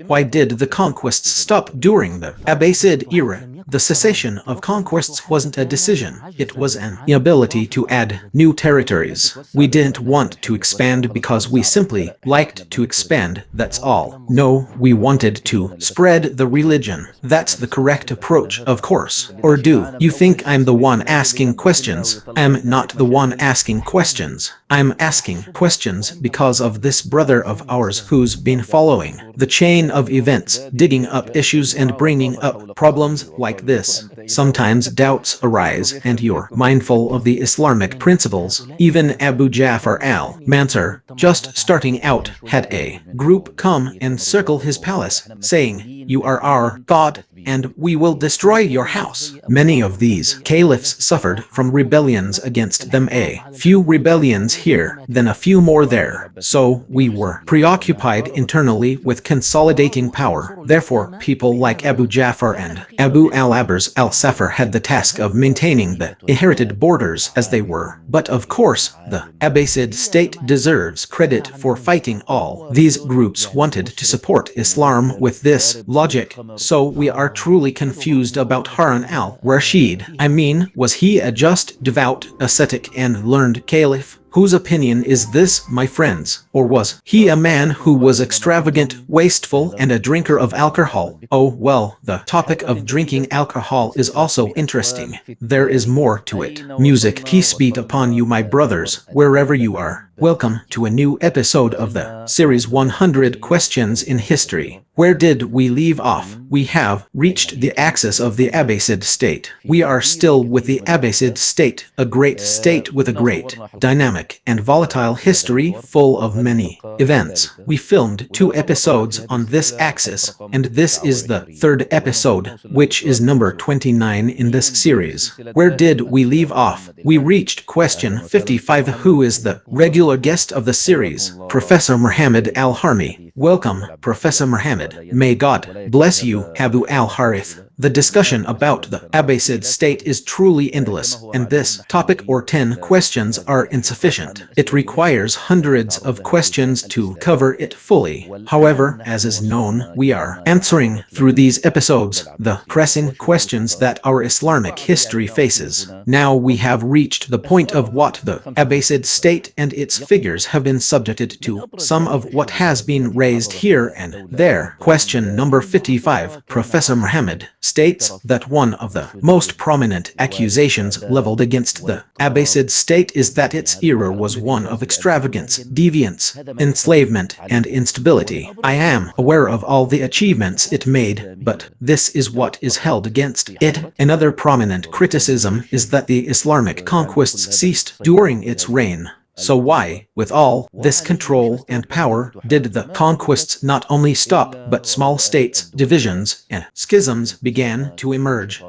Why did the conquests stop during the Abbasid era? The cessation of conquests wasn't a decision, it was an inability to add new territories. We didn't want to expand because we simply liked to expand, that's all. No, we wanted to spread the religion. That's the correct approach, of course. Or do you think I'm the one asking questions? I'm not the one asking questions. I'm asking questions because of this brother of ours who's been following the chain of events, digging up issues and bringing up problems like this. Sometimes doubts arise and you're mindful of the Islamic principles. Even Abu Ja'far al-Mansur, just starting out, had a group come and circle his palace, saying, "You are our God, and we will destroy your house." Many of these caliphs suffered from rebellions against them, a few rebellions here, then a few more there. So we were preoccupied internally with consolidating power. Therefore, people like Abu Ja'far and Abu al-Abbas al-Safar had the task of maintaining the inherited borders as they were. But of course, the Abbasid state deserves credit for fighting all. These groups wanted to support Islam with this logic, so we are truly confused about Harun al-Rashid. I mean, was he a just, devout, ascetic and learned caliph? Whose opinion is this, my friends? Or was he a man who was extravagant, wasteful, and a drinker of alcohol? Oh, well, the topic of drinking alcohol is also interesting. There is more to it. Music, peace be upon you, my brothers, wherever you are. Welcome to a new episode of the series 100 Questions in History. Where did we leave off? We have reached the axis of the Abbasid state. We are still with the Abbasid state, a great state with a great, dynamic, and volatile history full of many events. We filmed 2 episodes on this axis, and this is the 3rd episode, which is number 29 in this series. Where did we leave off? We reached question 55. Who is the regular guest of the series? Professor Muhammad Al-Harmi. Welcome, Professor Muhammad. May God bless you, Abu al-Harith. The discussion about the Abbasid state is truly endless, and this topic or 10 questions are insufficient. It requires hundreds of questions to cover it fully. However, as is known, we are answering through these episodes the pressing questions that our Islamic history faces. Now we have reached the point of what the Abbasid state and its figures have been subjected to, some of what has been raised here and there. Question number 55. Professor Muhammad states that one of the most prominent accusations leveled against the Abbasid state is that its era was one of extravagance, deviance, enslavement, and instability. I am aware of all the achievements it made, but this is what is held against it. Another prominent criticism is that the Islamic conquests ceased during its reign. So why, with all this control and power, did the conquests not only stop, but small states, divisions, and schisms began to emerge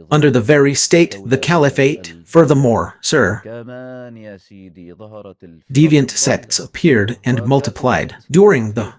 under the very state, the Caliphate? Furthermore, sir, deviant sects appeared and multiplied during the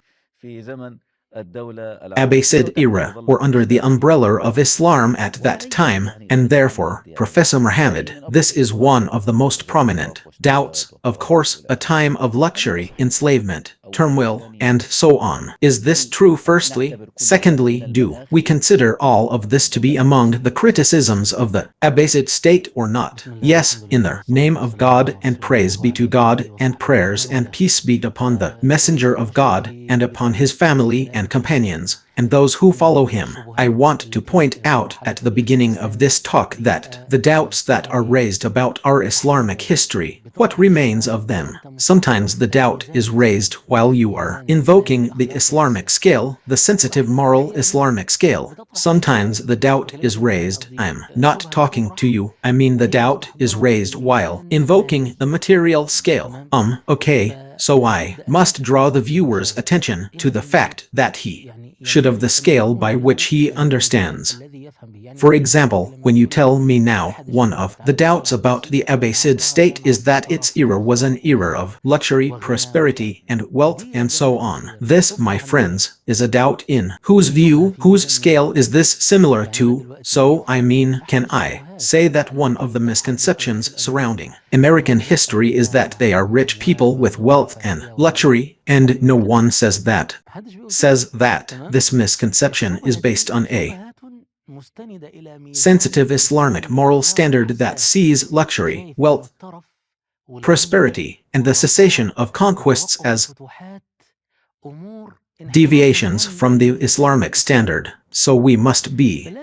Abbasid era, or under the umbrella of Islam at that time, and therefore, Professor Muhammad, this is one of the most prominent doubts, of course, a time of luxury, enslavement, turmoil, and so on. Is this true? Firstly? Secondly, do we consider all of this to be among the criticisms of the Abbasid state or not? Yes, in the name of God, and praise be to God, and prayers and peace be upon the messenger of God, and upon his family and companions, and those who follow him. I want to point out at the beginning of this talk that the doubts that are raised about our Islamic history, what remains of them? Sometimes the doubt is raised while you are invoking the Islamic scale, the sensitive moral Islamic scale. Sometimes the doubt is raised, I'm not talking to you, I mean the doubt is raised while invoking the material scale. Okay, so I must draw the viewer's attention to the fact that he should have the scale by which he understands. For example, when you tell me now, one of the doubts about the Abbasid state is that its era was an era of luxury, prosperity, and wealth, and so on. This, my friends, is a doubt in whose view, whose scale is this similar to? So, I mean, can I say that one of the misconceptions surrounding American history is that they are rich people with wealth and luxury, and no one says that. This misconception is based on a sensitive Islamic moral standard that sees luxury, wealth, prosperity, and the cessation of conquests as deviations from the Islamic standard. So we must be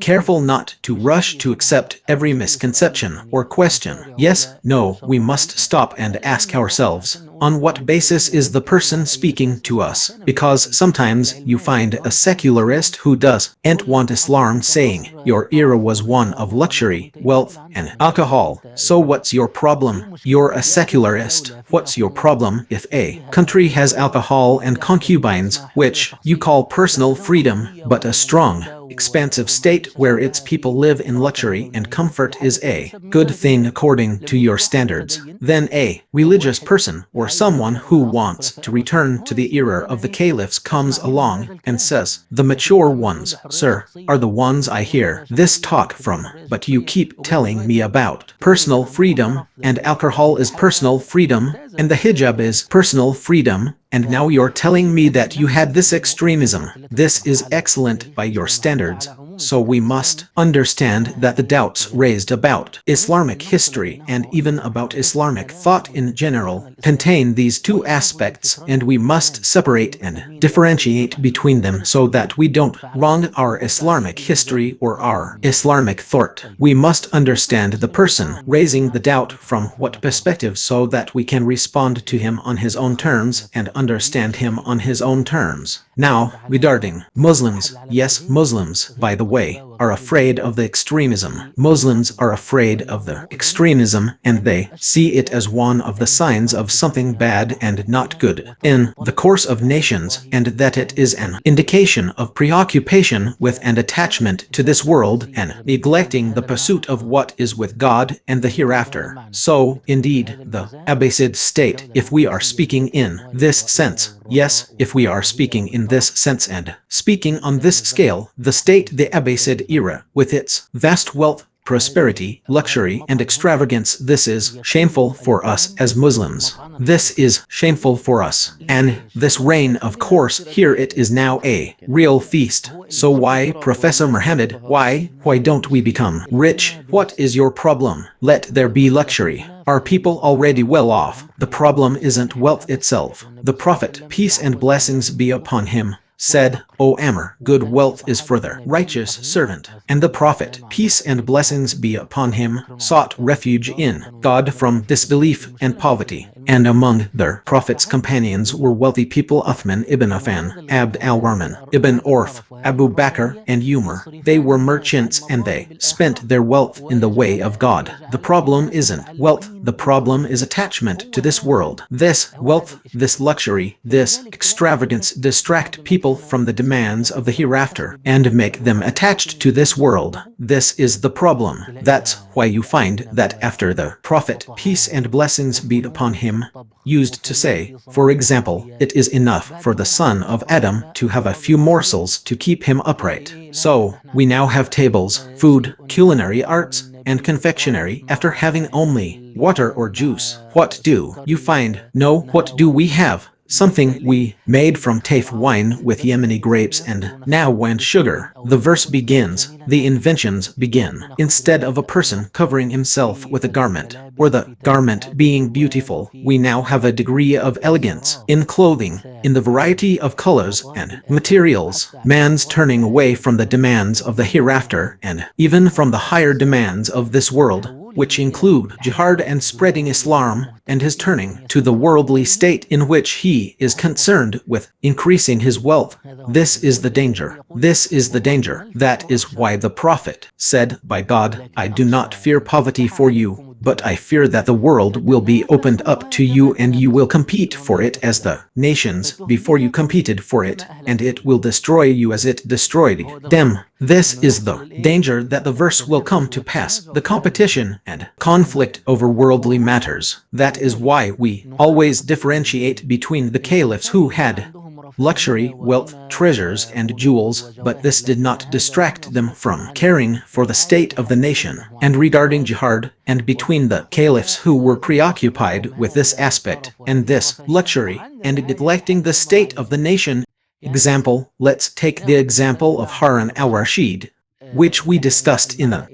careful not to rush to accept every misconception or question. Yes, no, we must stop and ask ourselves, on what basis is the person speaking to us? Because sometimes you find a secularist who doesn't want Islam saying, your era was one of luxury, wealth, and alcohol. So what's your problem? You're a secularist. What's your problem if a country has alcohol and concubines, which you call personal freedom, but a strong, expansive state where its people live in luxury and comfort is a good thing according to your standards? Then a religious person or someone who wants to return to the era of the caliphs comes along and says, the mature ones, sir, are the ones I hear this talk from, but you keep telling me about personal freedom, and alcohol is personal freedom, and the hijab is personal freedom, and now you're telling me that you had this extremism. This is excellent by your standards. So we must understand that the doubts raised about Islamic history and even about Islamic thought in general contain these two aspects, and we must separate and differentiate between them so that we don't wrong our Islamic history or our Islamic thought. We must understand the person raising the doubt from what perspective so that we can respond to him on his own terms and understand him on his own terms. Now, regarding Muslims, yes, Muslims, by the way, are afraid of the extremism. Muslims are afraid of the extremism, and they see it as one of the signs of something bad and not good in the course of nations, and that it is an indication of preoccupation with and attachment to this world and neglecting the pursuit of what is with God and the hereafter. So, indeed, the Abbasid state, if we are speaking in this sense, yes, if we are speaking in this sense and speaking on this scale, the state, the Abbasid era, with its vast wealth, prosperity, luxury, and extravagance, this is shameful for us as Muslims. This is shameful for us. And this reign, of course, here it is now a real feast. So why, Professor Muhammad, why don't we become rich? What is your problem? Let there be luxury. Are people already well off? The problem isn't wealth itself. The Prophet, peace and blessings be upon him, said, O Amr, good wealth is for the righteous servant. And the Prophet, peace and blessings be upon him, sought refuge in God from disbelief and poverty. And among the Prophet's companions were wealthy people: Uthman ibn Affan, Abd al-Rahman ibn Awf, Abu Bakr, and Umar. They were merchants and they spent their wealth in the way of God. The problem isn't wealth, the problem is attachment to this world. This wealth, this luxury, this extravagance distract people from the demands of the hereafter and make them attached to this world. This is the problem. That's why you find that after the Prophet, peace and blessings be upon him, used to say, for example, it is enough for the son of Adam to have a few morsels to keep him upright. So, we now have tables, food, culinary arts, and confectionery after having only water or juice. What do you find? No, what do we have? Something we made from Taif wine with Yemeni grapes and now and sugar. The verse begins, the inventions begin. Instead of a person covering himself with a garment, or the garment being beautiful, we now have a degree of elegance in clothing, in the variety of colors and materials. Man's turning away from the demands of the hereafter and even from the higher demands of this world, which include jihad and spreading Islam, and his turning to the worldly state in which he is concerned with increasing his wealth. This is the danger. This is the danger. That is why the Prophet said, by God, I do not fear poverty for you, but I fear that the world will be opened up to you and you will compete for it as the nations before you competed for it, and it will destroy you as it destroyed them. This is the danger that the verse will come to pass, the competition and conflict over worldly matters. That is why we always differentiate between the caliphs who had luxury, wealth, treasures, and jewels, but this did not distract them from caring for the state of the nation. And regarding jihad, and between the caliphs who were preoccupied with this aspect and this luxury, and neglecting the state of the nation. Example, let's take the example of Harun al-Rashid, which we discussed in the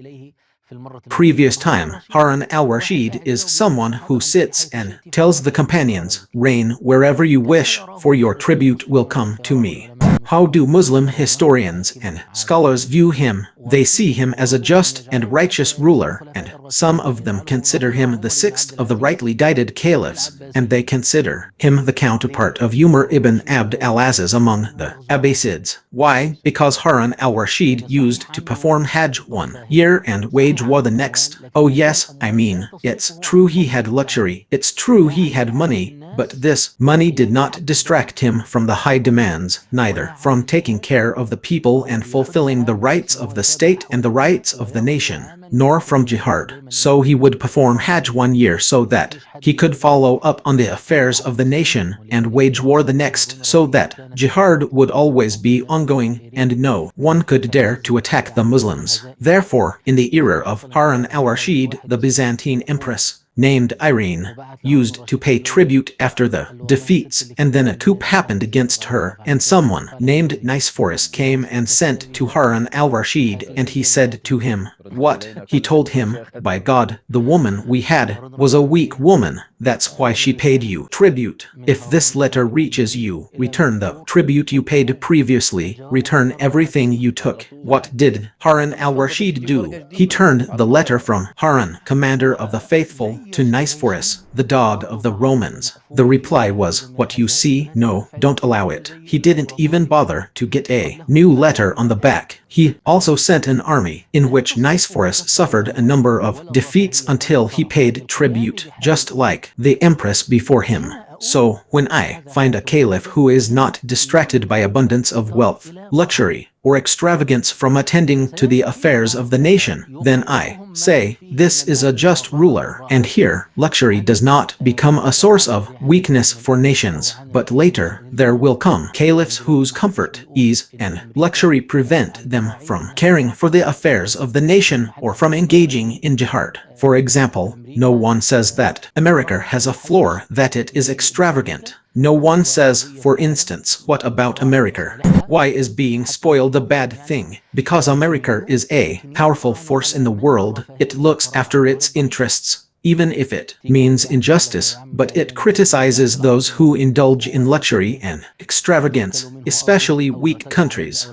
previous time. Harun al-Rashid is someone who sits and tells the companions, "Reign wherever you wish, for your tribute will come to me." How do Muslim historians and scholars view him? They see him as a just and righteous ruler, and some of them consider him the sixth of the rightly guided caliphs, and they consider him the counterpart of Umar ibn Abd al-Aziz among the Abbasids. Why? Because Harun al-Rashid used to perform Hajj one year and wage war the next. Oh yes, I mean, it's true he had luxury, it's true he had money, but this money did not distract him from the high demands, neither from taking care of the people and fulfilling the rights of the state and the rights of the nation, nor from jihad. So he would perform Hajj 1 year so that he could follow up on the affairs of the nation and wage war the next, so that jihad would always be ongoing and no one could dare to attack the Muslims. Therefore, in the era of Harun al-Rashid, the Byzantine empress, named Irene, used to pay tribute after the defeats, and then a coup happened against her, and someone named Nicephorus came and sent to Harun al-Rashid, and he said to him, "What?" He told him, "By God, the woman we had was a weak woman, that's why she paid you tribute. If this letter reaches you, return the tribute you paid previously, return everything you took." What did Harun al-Rashid do? He turned the letter from Harun, commander of the faithful, to Nicephorus, the dog of the Romans. The reply was, "What you see? No, don't allow it." He didn't even bother to get a new letter on the back. He also sent an army, in which Nicephorus suffered a number of defeats until he paid tribute, just like the empress before him. So, when I find a caliph who is not distracted by abundance of wealth, luxury, or extravagance from attending to the affairs of the nation, then I say, this is a just ruler. And here, luxury does not become a source of weakness for nations, but later, there will come caliphs whose comfort, ease, and luxury prevent them from caring for the affairs of the nation or from engaging in jihad. For example, no one says that America has a floor that it is extravagant. No one says, for instance, what about America? Why is being spoiled a bad thing? Because America is a powerful force in the world, it looks after its interests, even if it means injustice, but it criticizes those who indulge in luxury and extravagance, especially weak countries.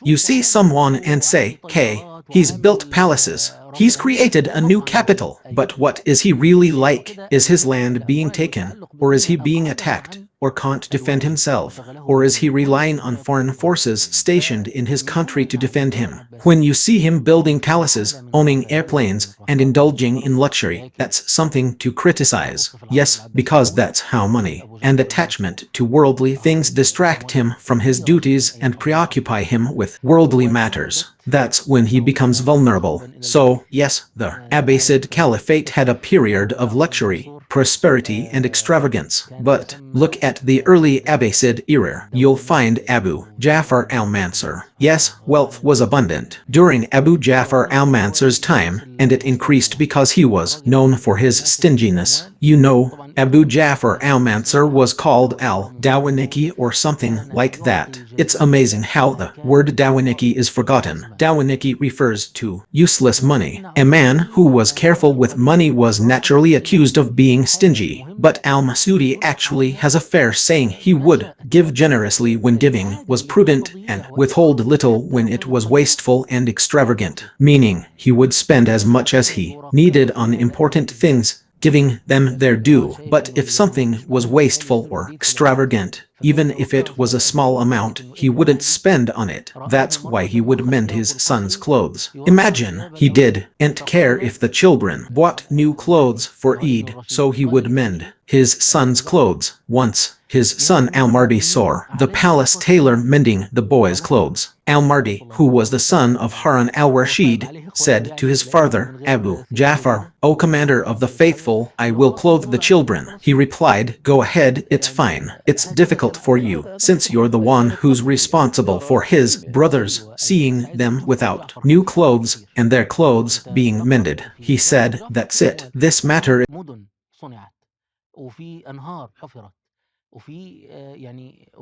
You see someone and say, "Hey, he's built palaces, he's created a new capital," but what is he really like? Is his land being taken, or is he being attacked, or can't defend himself, or is he relying on foreign forces stationed in his country to defend him? When you see him building palaces, owning airplanes, and indulging in luxury, that's something to criticize. Yes, because that's how money and attachment to worldly things distract him from his duties and preoccupy him with worldly matters. That's when he becomes vulnerable. So, yes, the Abbasid Caliphate had a period of luxury, prosperity, and extravagance. But look at the early Abbasid era. You'll find Abu Ja'far al-Mansur. Yes, wealth was abundant during Abu Ja'far al-Mansur's time, and it increased because he was known for his stinginess. You know, Abu Ja'far al-Mansur was called al-Dawaniki or something like that. It's amazing how the word Dawaniki is forgotten. Dawaniki refers to useless money. A man who was careful with money was naturally accused of being stingy, but al-Masudi actually has a fair saying: he would give generously when giving was prudent and withhold little when it was wasteful and extravagant, meaning he would spend as much as he needed on important things, giving them their due. But if something was wasteful or extravagant, even if it was a small amount, he wouldn't spend on it. That's why he would mend his son's clothes. Imagine, he didn't care if the children bought new clothes for Eid, so he would mend his son's clothes. Once, his son al-Mardi saw the palace tailor mending the boy's clothes. Al-Mardi, who was the son of Harun al-Rashid, said to his father, Abu Ja'far, "O commander of the faithful, I will clothe the children." He replied, "Go ahead, it's fine. It's difficult for you, since you're the one who's responsible for his brothers seeing them without new clothes and their clothes being mended." He said, "That's it. This matter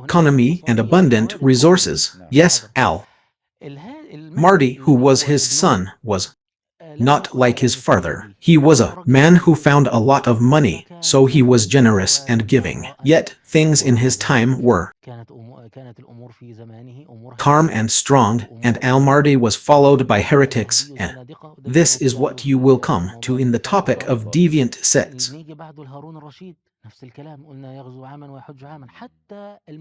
economy and abundant resources." Yes, al-Mardi, who was his son, was not like his father. He was a man who found a lot of money, so he was generous and giving. Yet, things in his time were calm and strong, and al-Mardi was followed by heretics, and this is what you will come to in the topic of deviant sects.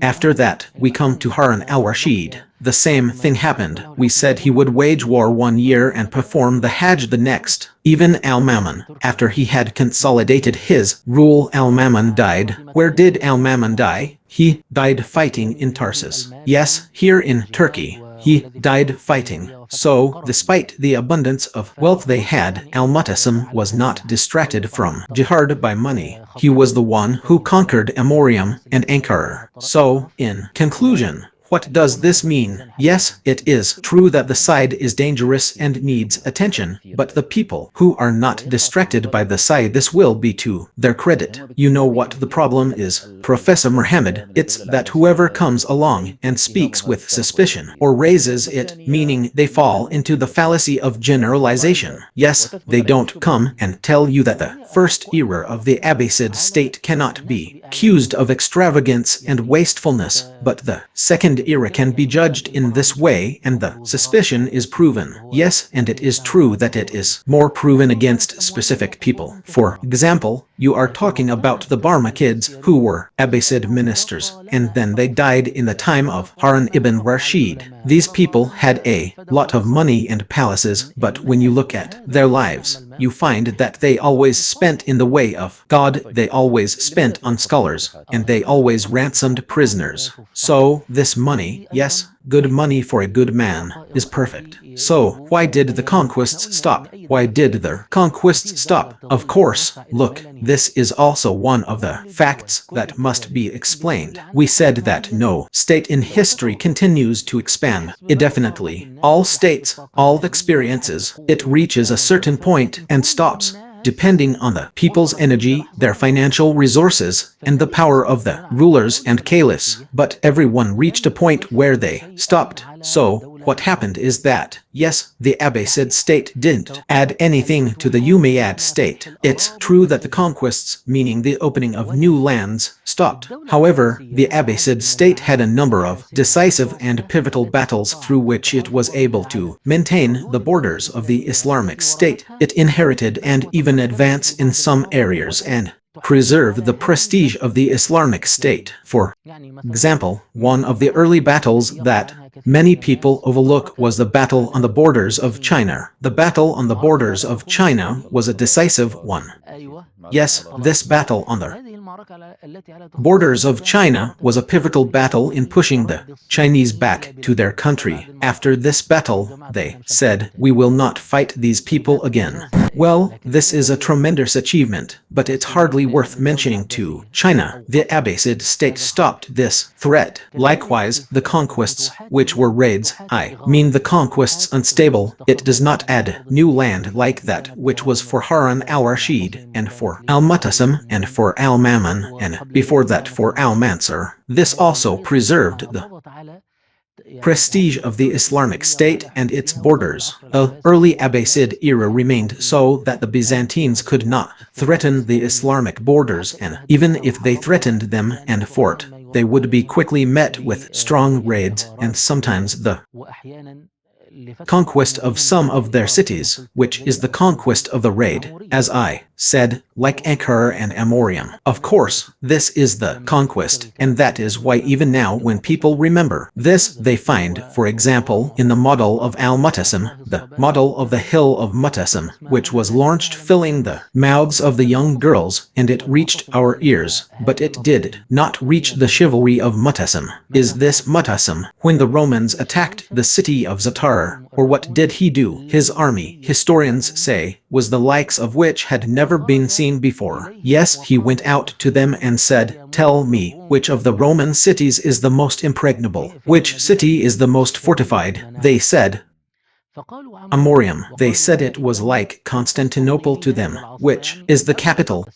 After that, we come to Harun al-Rashid. The same thing happened. We said he would wage war 1 year and perform the Hajj the next. Even al-Mamun, after he had consolidated his rule, al-Mamun died. Where did al-Mamun die? He died fighting in Tarsus. Yes, here in Turkey. He died fighting. So, despite the abundance of wealth they had, al-Mu'tasim was not distracted from jihad by money. He was the one who conquered Amorium and Ankara. So, in conclusion, what does this mean? Yes, it is true that the side is dangerous and needs attention, but the people who are not distracted by the side, this will be to their credit. You know what the problem is, Professor Muhammad? It's that whoever comes along and speaks with suspicion or raises it, meaning they fall into the fallacy of generalization. Yes, they don't come and tell you that the first era of the Abbasid state cannot be accused of extravagance and wastefulness, but the second era can be judged in this way, and the suspicion is proven. Yes, and it is true that it is more proven against specific people. For example, you are talking about the Barmakids who were Abbasid ministers, and then they died in the time of Harun ibn Rashid. These people had a lot of money and palaces, but when you look at their lives, you find that they always spent in the way of God, they always spent on scholars, and they always ransomed prisoners. So, this money, yes, good money for a good man, is perfect. So, why did the conquests stop? Why did the conquests stop? Of course, look, this is also one of the facts that must be explained. We said that no state in history continues to expand indefinitely. All states, all experiences, it reaches a certain point and stops, depending on the people's energy, their financial resources, and the power of the rulers and caliphs. But everyone reached a point where they stopped. So, what happened is that, yes, the Abbasid state didn't add anything to the Umayyad state. It's true that the conquests, meaning the opening of new lands, stopped. However, the Abbasid state had a number of decisive and pivotal battles through which it was able to maintain the borders of the Islamic state. It inherited and even advanced in some areas and preserve the prestige of the Islamic state. For example, one of the early battles that many people overlook was the battle on the borders of China. The battle on the borders of China was a decisive one. Yes, this battle on the borders of China was a pivotal battle in pushing the Chinese back to their country. After this battle, they said, "We will not fight these people again." Well, this is a tremendous achievement, but it's hardly worth mentioning to China. The Abbasid state stopped this threat. Likewise, the conquests, which were raids, I mean the conquests unstable, it does not add new land like that which was for Harun al-Rashid, and for al-Mu'tasim, and for al-Mamun, and before that for al-Mansur. This also preserved the prestige of the Islamic state and its borders. The early Abbasid era remained so that the Byzantines could not threaten the Islamic borders, and even if they threatened them and fought, they would be quickly met with strong raids and sometimes the conquest of some of their cities, which is the conquest of the raid. As I said, like Ankara and Amorium. Of course, this is the conquest, and that is why even now when people remember this, they find, for example, in the model of al-Mu'tasim, the model of the hill of Mu'tasim, which was launched filling the mouths of the young girls, and it reached our ears, but it did not reach the chivalry of Mu'tasim. Is this Mu'tasim, when the Romans attacked the city of Zatar, or what did he do? His army, historians say, was the likes of which had never been seen before. Yes, he went out to them and said, "Tell me, which of the Roman cities is the most impregnable? Which city is the most fortified?" They said, Amorium. They said it was like Constantinople to them, which is the capital.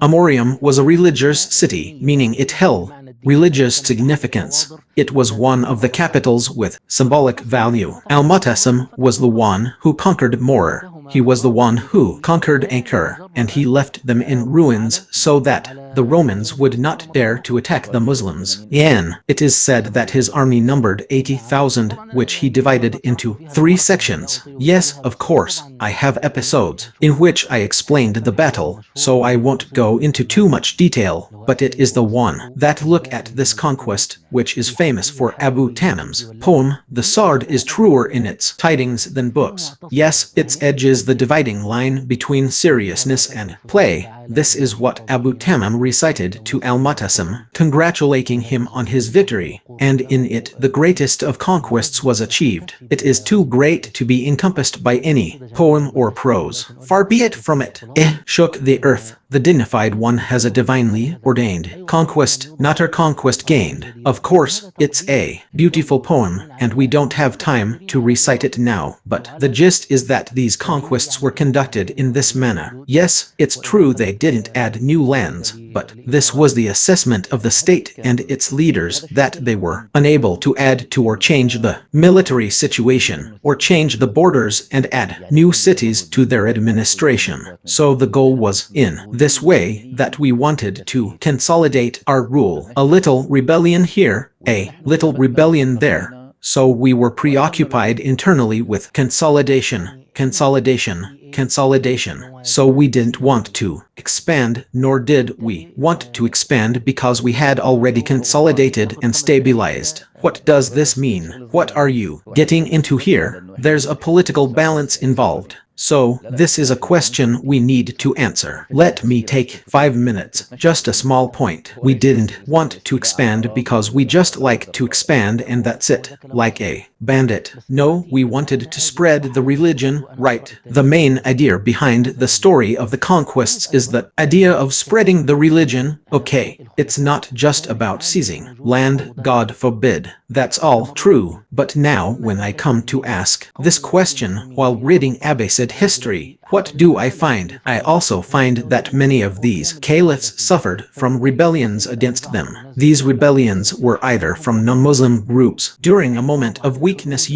Amorium was a religious city, meaning it held religious significance. It was one of the capitals with symbolic value. Al-Mu'tasim was the one who conquered Mor. He was the one who conquered Ankara, and he left them in ruins so that the Romans would not dare to attack the Muslims. It is said that his army numbered 80,000, which he divided into 3 sections. Yes, of course, I have episodes in which I explained the battle, so I won't go into too much detail, but it is the one that look at this conquest, which is famous for Abu Tamim's poem. The sword is truer in its tidings than books. Yes, its edge is the dividing line between seriousness and play. This is what Abu Tamim recited to al-Mu'tasim, congratulating him on his victory, and in it the greatest of conquests was achieved. It is too great to be encompassed by any poem or prose. Far be it from it. Shook the earth. The dignified one has a divinely ordained conquest, not a conquest gained. Of course, it's a beautiful poem, and we don't have time to recite it now, but the gist is that these conquests were conducted in this manner. Yes, it's true they didn't add new lands, but this was the assessment of the state and its leaders that they were unable to add to or change the military situation, or change the borders and add new cities to their administration. So the goal was, in this way, that we wanted to consolidate our rule. A little rebellion here, a little rebellion there. So we were preoccupied internally with consolidation, consolidation, consolidation. So we didn't want to expand, nor did we want to expand because we had already consolidated and stabilized. What does this mean? What are you getting into here? There's a political balance involved. So, this is a question we need to answer. Let me take 5 minutes. Just a small point. We didn't want to expand because we just like to expand and that's it. Like a bandit. No, we wanted to spread the religion, right? The main idea behind the story of the conquests is the idea of spreading the religion. Okay, it's not just about seizing land, God forbid. That's all true. But now when I come to ask this question while reading Abbasid history, what do I find? I also find that many of these caliphs suffered from rebellions against them. These rebellions were either from non-Muslim groups. During a moment of weakness,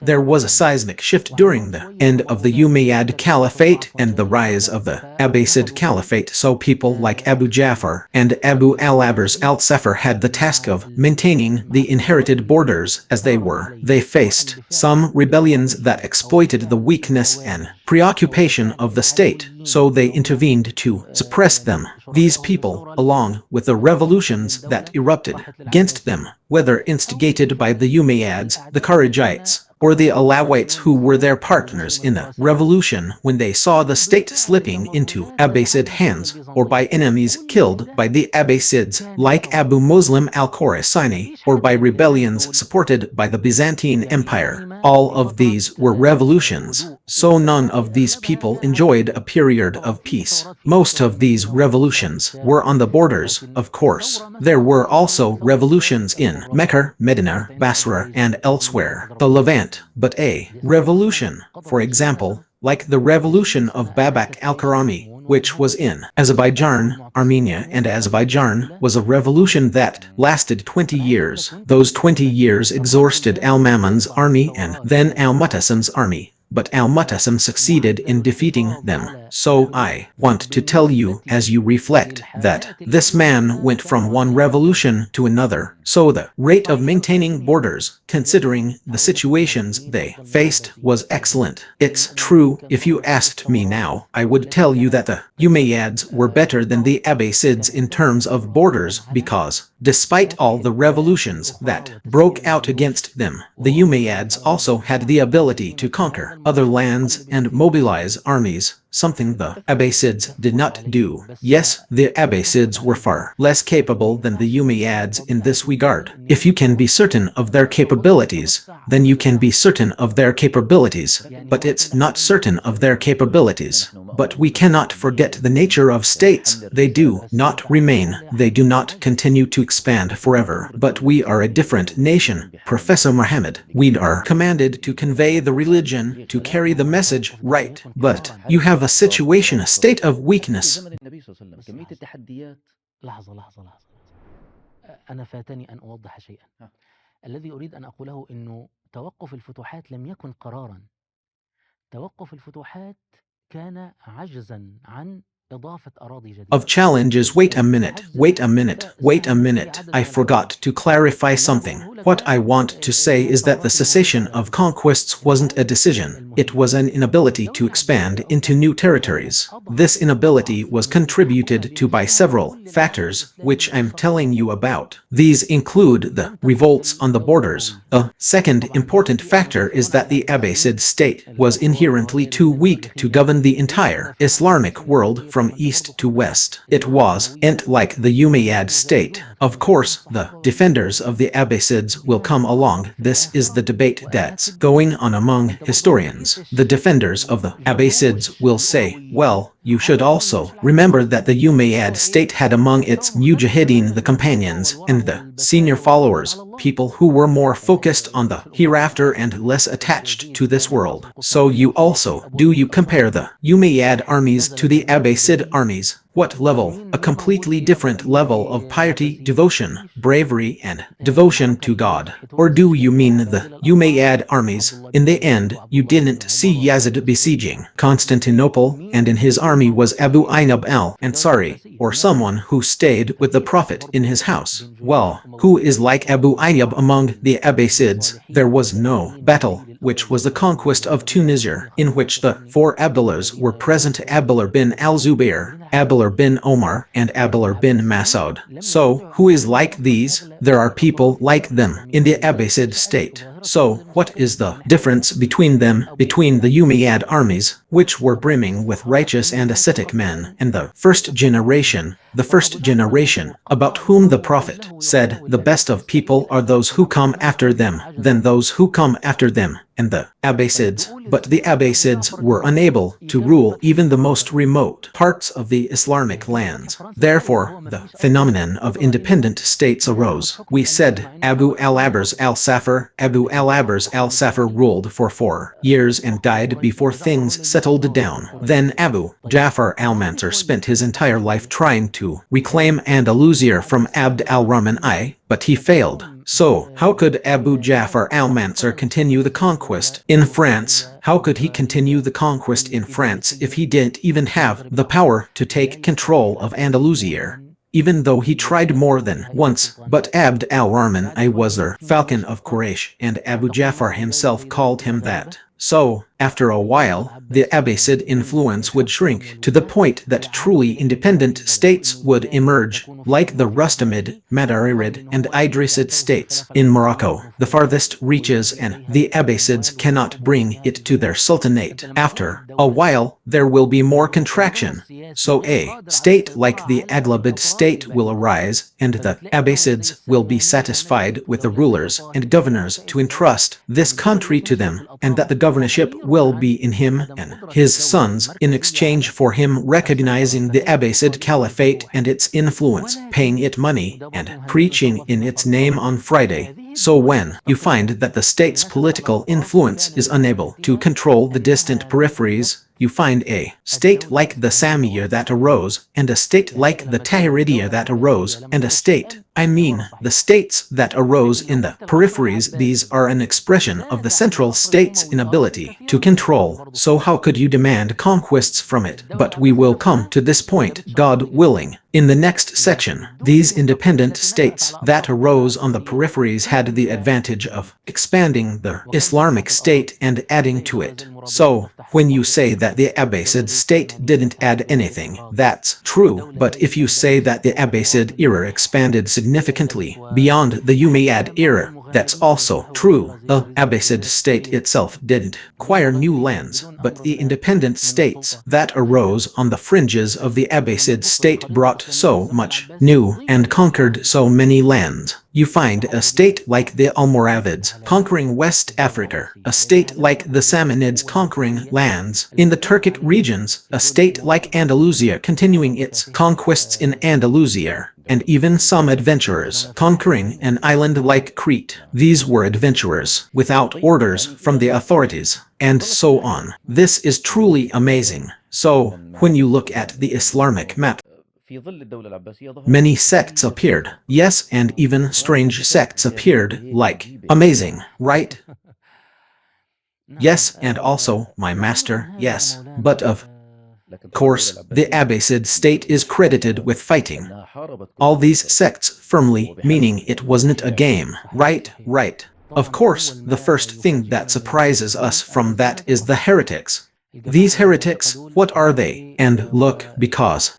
there was a seismic shift during the end of the Umayyad Caliphate and the rise of the Abbasid Caliphate, so people like Abu Ja'far and Abu al-Abbas al-Safar had the task of maintaining the inherited borders as they were. They faced some rebellions that exploited the weakness and preoccupation of the state, so they intervened to suppress them. These people, along with the revolutions that erupted against them, whether instigated by the Umayyads, the Kharijites, or the Alawites who were their partners in the revolution when they saw the state slipping into Abbasid hands, or by enemies killed by the Abbasids like Abu Muslim al-Khorasani, or by rebellions supported by the Byzantine Empire. All of these were revolutions, so none of these people enjoyed a period of peace. Most of these revolutions were on the borders, of course. There were also revolutions in Mecca, Medina, Basra, and elsewhere, the Levant. But a revolution, for example, like the revolution of Babak al-Karami, which was in Azerbaijan, Armenia, and Azerbaijan, was a revolution that lasted 20 years. Those 20 years exhausted al-Mamun's army and then al-Mu'tasim's army. But al-Mu'tasim succeeded in defeating them. So I want to tell you, as you reflect, that this man went from one revolution to another. So the rate of maintaining borders considering the situations they faced, was excellent. It's true, if you asked me now, I would tell you that the Umayyads were better than the Abbasids in terms of borders because, despite all the revolutions that broke out against them, the Umayyads also had the ability to conquer other lands and mobilize armies, something the Abbasids did not do. Yes, the Abbasids were far less capable than the Umayyads in this regard. If you can be certain of their capabilities, then you can be certain of their capabilities, but it's not certain of their capabilities. But we cannot forget the nature of states. They do not remain, they do not continue to expand forever. But we are a different nation, Professor Muhammad. We are commanded to convey the religion, to carry the message right. But you have a situation, a state of weakness. أنا فاتني أن أوضح شيئا. الذي أريد أن أقوله إنه توقف الفتوحات لم يكن قرارا. توقف الفتوحات كان عجزا عن إضافة أراضي جديدة. Of challenges. Wait a minute, wait a minute, wait a minute. I forgot to clarify something. What I want to say is that the cessation of conquests wasn't a decision. It was an inability to expand into new territories. This inability was contributed to by several factors, which I'm telling you about. These include the revolts on the borders. A second important factor is that the Abbasid state was inherently too weak to govern the entire Islamic world from east to west. It wasn't like the Umayyad state. Of course, the defenders of the Abbasids will come along. This is the debate that's going on among historians. The defenders of the Abbasids will say, well, you should also remember that the Umayyad state had among its mujahideen the companions and the senior followers, people who were more focused on the hereafter and less attached to this world. So you compare the Umayyad armies to the Abbasid armies. What level? A completely different level of piety, devotion, bravery, and devotion to God. Or do you mean the Umayyad armies? In the end, you didn't see Yazid besieging Constantinople, and in his army was Abu Ayyub al-Ansari, or someone who stayed with the Prophet in his house. Well, who is like Abu Ayyub among the Abbasids? There was no battle, which was the conquest of Tunisia, in which the four Abdullahs were present: Abdullah bin al-Zubair, Abdullah bin Omar, and Abdullah bin Mas'ud. So, who is like these? There are people like them in the Abbasid state. So, what is the difference between them, between the Umayyad armies, which were brimming with righteous and ascetic men, and the first generation, about whom the Prophet said, the best of people are those who come after them, then those who come after them, and the Abbasids? But the Abbasids were unable to rule even the most remote parts of the Islamic lands. Therefore, the phenomenon of independent states arose. We said Abu al-Abbas al-Safar ruled for 4 years and died before things settled down. Then Abu Ja'far al-Mansur spent his entire life trying to reclaim Andalusia from Abd al-Rahman I, but he failed. So, how could Abu Ja'far al-Mansur continue the conquest in France? How could he continue the conquest in France if he didn't even have the power to take control of Andalusia? Even though he tried more than once, but Abd al-Rahman I was the Falcon of Quraysh, and Abu Ja'far himself called him that. So, after a while, the Abbasid influence would shrink to the point that truly independent states would emerge, like the Rustamid, Madarid, and Idrisid states in Morocco, the farthest reaches, and the Abbasids cannot bring it to their sultanate. After a while, there will be more contraction. So a state like the Aghlabid state will arise, and the Abbasids will be satisfied with the rulers and governors to entrust this country to them, and that the governorship will be in him and his sons, in exchange for him recognizing the Abbasid Caliphate and its influence, paying it money, and preaching in its name on Friday. So when you find that the state's political influence is unable to control the distant peripheries, you find a state like the Samiyya that arose, and a state like the Tahiridiyya that arose, and a state, the states that arose in the peripheries. These are an expression of the central state's inability to control. So how could you demand conquests from it? But we will come to this point, God willing, in the next section. These independent states that arose on the peripheries had had the advantage of expanding the Islamic state and adding to it. So, when you say that the Abbasid state didn't add anything, that's true. But if you say that the Abbasid era expanded significantly beyond the Umayyad era, that's also true. The Abbasid state itself didn't acquire new lands, but the independent states that arose on the fringes of the Abbasid state brought so much new and conquered so many lands. You find a state like the Almoravids conquering West Africa, a state like the Samanids conquering lands in the Turkic regions, a state like Andalusia continuing its conquests in Andalusia, and even some adventurers conquering an island like Crete. These were adventurers without orders from the authorities, and so on. This is truly amazing. So, when you look at the Islamic map, many sects appeared, yes, and even strange sects appeared, like, amazing, right? Yes, and also, my master, yes, but of course, the Abbasid state is credited with fighting all these sects firmly, meaning it wasn't a game, right, right. Of course, the first thing that surprises us from that is the heretics. These heretics, what are they? And look, because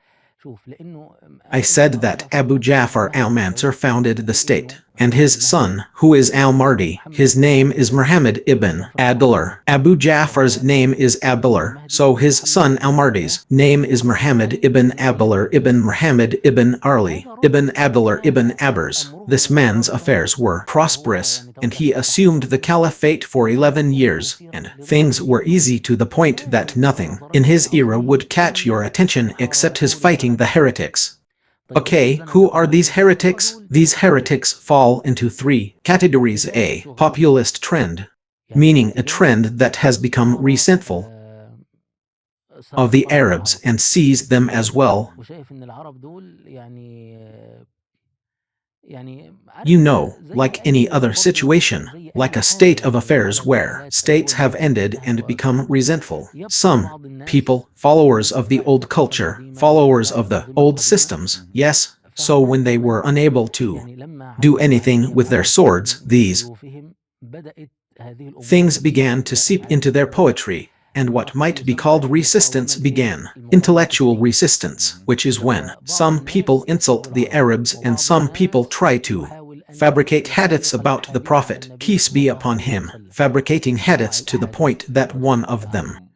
I said that Abu Ja'far al-Mansur founded the state, and his son, who is al-Mahdi, his name is Muhammad ibn Abdullah. Abu Ja'far's name is Abdullah, so his son al-Mahdi's name is Muhammad ibn Abdullah ibn Muhammad ibn Ali ibn Abdullah ibn Abbas. This man's affairs were prosperous, and he assumed the caliphate for 11 years, and things were easy to the point that nothing in his era would catch your attention except his fighting the heretics. Okay, who are these heretics? These heretics fall into three categories. A populist trend, meaning a trend that has become resentful of the Arabs and sees them as well. You know, like any other situation, like a state of affairs where states have ended and become resentful. Some people, followers of the old culture, followers of the old systems, yes, so when they were unable to do anything with their swords, these things began to seep into their poetry, and what might be called resistance began. Intellectual resistance, which is when some people insult the Arabs and some people try to fabricate hadiths about the Prophet, peace be upon him, fabricating hadiths to the point that one of them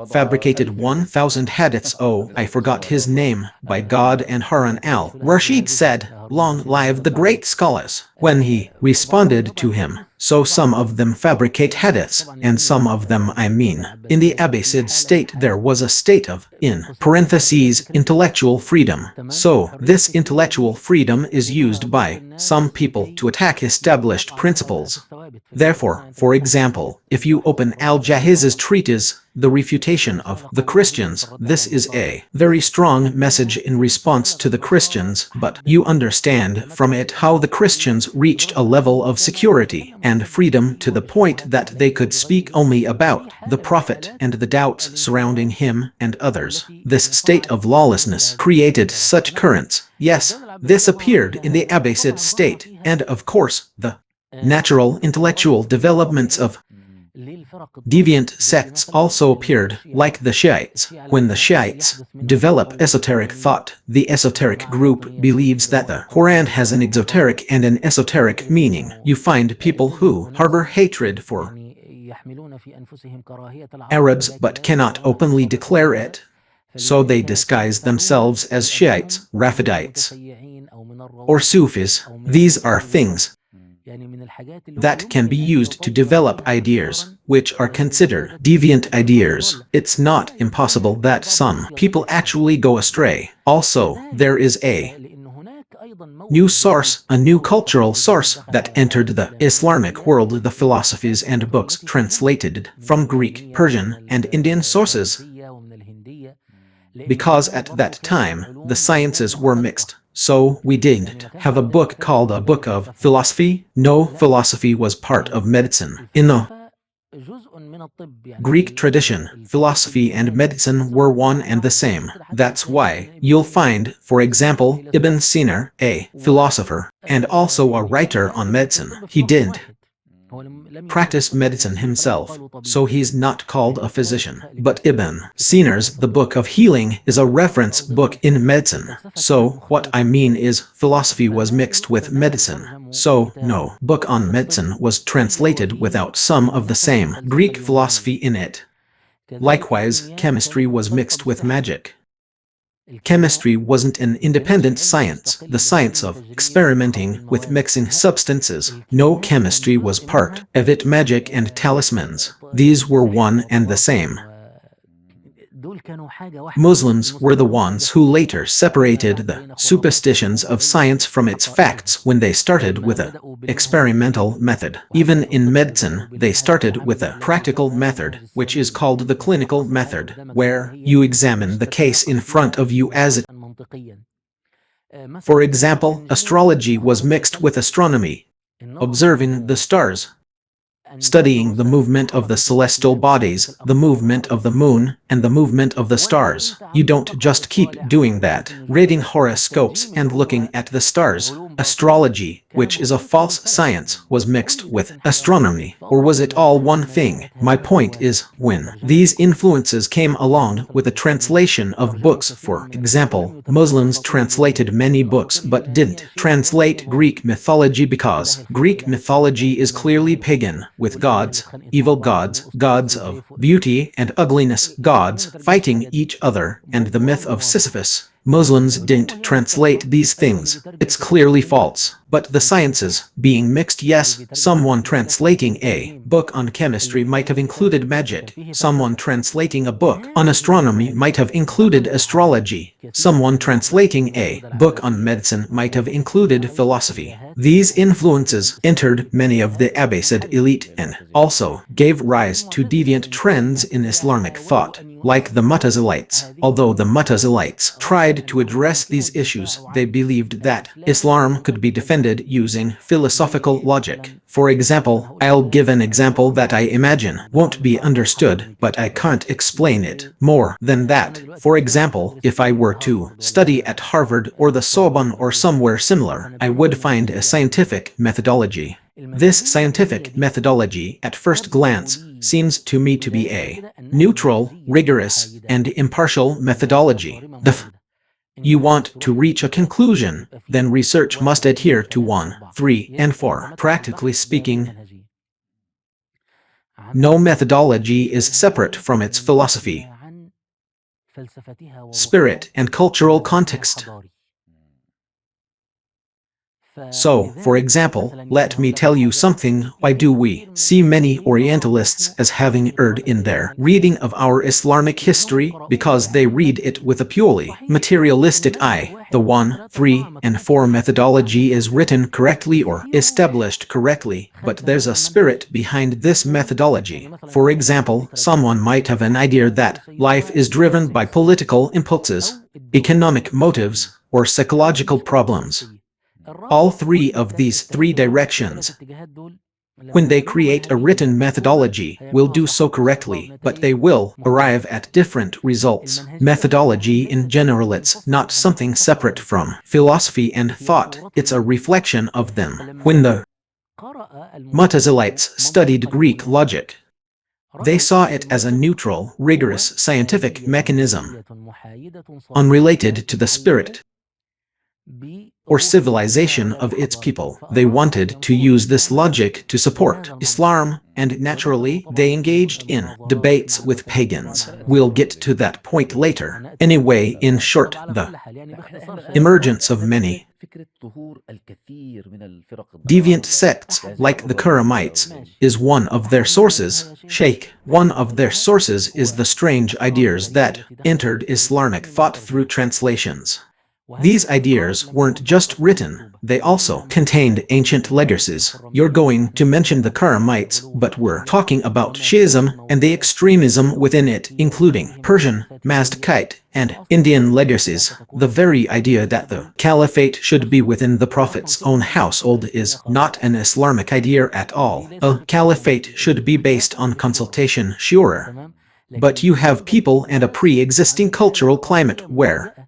fabricated 1,000 hadiths. Oh, I forgot his name, by God, and Harun al-Rashid said, "Long live the great scholars," when he responded to him. So some of them fabricate hadiths, and some of them, I mean. In the Abbasid state there was a state of, in parentheses, intellectual freedom. So this intellectual freedom is used by some people to attack established principles. Therefore, for example, if you open al-Jahiz's treatise, The Refutation of the Christians, this is a very strong message in response to the Christians, but you understand from it how the Christians reached a level of security and freedom to the point that they could speak only about the Prophet and the doubts surrounding him and others. This state of lawlessness created such currents. Yes, this appeared in the Abbasid state, and of course, the natural intellectual developments of deviant sects also appeared, like the Shiites. When the Shiites develop esoteric thought, the esoteric group believes that the Quran has an exoteric and an esoteric meaning. You find people who harbor hatred for Arabs but cannot openly declare it, so they disguise themselves as Shiites, Rafidites, or Sufis. These are things that can be used to develop ideas, which are considered deviant ideas. It's not impossible that some people actually go astray. Also, there is a new source, a new cultural source that entered the Islamic world, the philosophies and books translated from Greek, Persian, and Indian sources. Because at that time, the sciences were mixed. So we didn't have a book called a book of philosophy. No, philosophy was part of medicine. In the Greek tradition, philosophy and medicine were one and the same. That's why you'll find, for example, Ibn Sina, a philosopher and also a writer on medicine. He didn't practice medicine himself, so he's not called a physician. But Ibn Sina's The Book of Healing is a reference book in medicine. So, what I mean is, philosophy was mixed with medicine. So, no book on medicine was translated without some of the same Greek philosophy in it. Likewise, chemistry was mixed with magic. Chemistry wasn't an independent science, the science of experimenting with mixing substances. No, chemistry was part of it. Magic and talismans, these were one and the same. Muslims were the ones who later separated the superstitions of science from its facts when they started with an experimental method. Even in medicine, they started with a practical method, which is called the clinical method, where you examine the case in front of you as it. For example, astrology was mixed with astronomy, observing the stars, studying the movement of the celestial bodies, the movement of the moon, and the movement of the stars. You don't just keep doing that, reading horoscopes and looking at the stars. Astrology, which is a false science, was mixed with astronomy. Or was it all one thing? My point is, when these influences came along with the translation of books, for example, Muslims translated many books but didn't translate Greek mythology because Greek mythology is clearly pagan, with gods, evil gods, gods of beauty and ugliness, gods fighting each other, and the myth of Sisyphus. Muslims didn't translate these things. It's clearly false. But the sciences being mixed, yes, someone translating a book on chemistry might have included magic. Someone translating a book on astronomy might have included astrology. Someone translating a book on medicine might have included philosophy. These influences entered many of the Abbasid elite and also gave rise to deviant trends in Islamic thought, like the Mu'tazilites. Although the Mu'tazilites tried to address these issues, they believed that Islam could be defended using philosophical logic. For example, I'll give an example that I imagine won't be understood, but I can't explain it more than that. For example, if I were to study at Harvard or the Sorbonne or somewhere similar, I would find a scientific methodology. This scientific methodology, at first glance, seems to me to be a neutral, rigorous, and impartial methodology. You want to reach a conclusion, then research must adhere to 1, 3, and 4. Practically speaking, no methodology is separate from its philosophy, spirit, and cultural context. So, for example, let me tell you something. Why do we see many Orientalists as having erred in their reading of our Islamic history? Because they read it with a purely materialistic eye. The 1, 3, and 4 methodology is written correctly or established correctly, but there's a spirit behind this methodology. For example, someone might have an idea that life is driven by political impulses, economic motives, or psychological problems. All 3 of these 3 directions, when they create a written methodology, will do so correctly, but they will arrive at different results. Methodology in general, it's not something separate from philosophy and thought, it's a reflection of them. When the Mu'tazilites studied Greek logic, they saw it as a neutral, rigorous scientific mechanism, unrelated to the spirit or civilization of its people. They wanted to use this logic to support Islam, and naturally, they engaged in debates with pagans. We'll get to that point later. Anyway, in short, the emergence of many deviant sects, like the Karamites, is one of their sources. One of their sources is the strange ideas that entered Islamic thought through translations. These ideas weren't just written, they also contained ancient legacies. You're going to mention the Karamites, but we're talking about Shiism and the extremism within it, including Persian, Mazdakite, and Indian legacies. The very idea that the caliphate should be within the Prophet's own household is not an Islamic idea at all. A caliphate should be based on consultation, sure. But you have people and a pre-existing cultural climate where,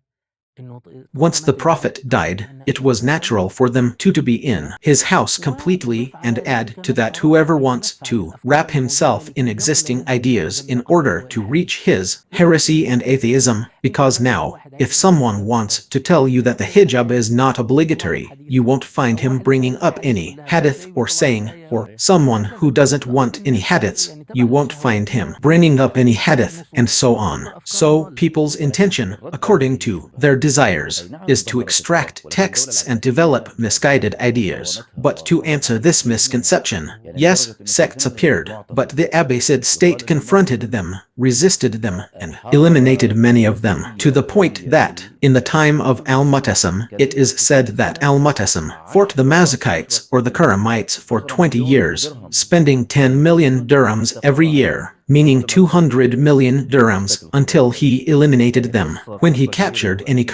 once the Prophet died, it was natural for them to be in his house completely, and add to that whoever wants to wrap himself in existing ideas in order to reach his heresy and atheism, because now, if someone wants to tell you that the hijab is not obligatory, you won't find him bringing up any hadith or saying, or someone who doesn't want any hadiths, you won't find him bringing up any hadith, and so on. So, people's intention, according to their desires, is to extract texts and develop misguided ideas. But to answer this misconception, yes, sects appeared, but the Abbasid state confronted them, resisted them, and eliminated many of them, to the point that, in the time of al-Mu'tasim, it is said that al-Mu'tasim fought the Mazdakites or the Karamites for 20 years, spending 10 million dirhams every year, meaning 200 million dirhams, until he eliminated them. When he captured any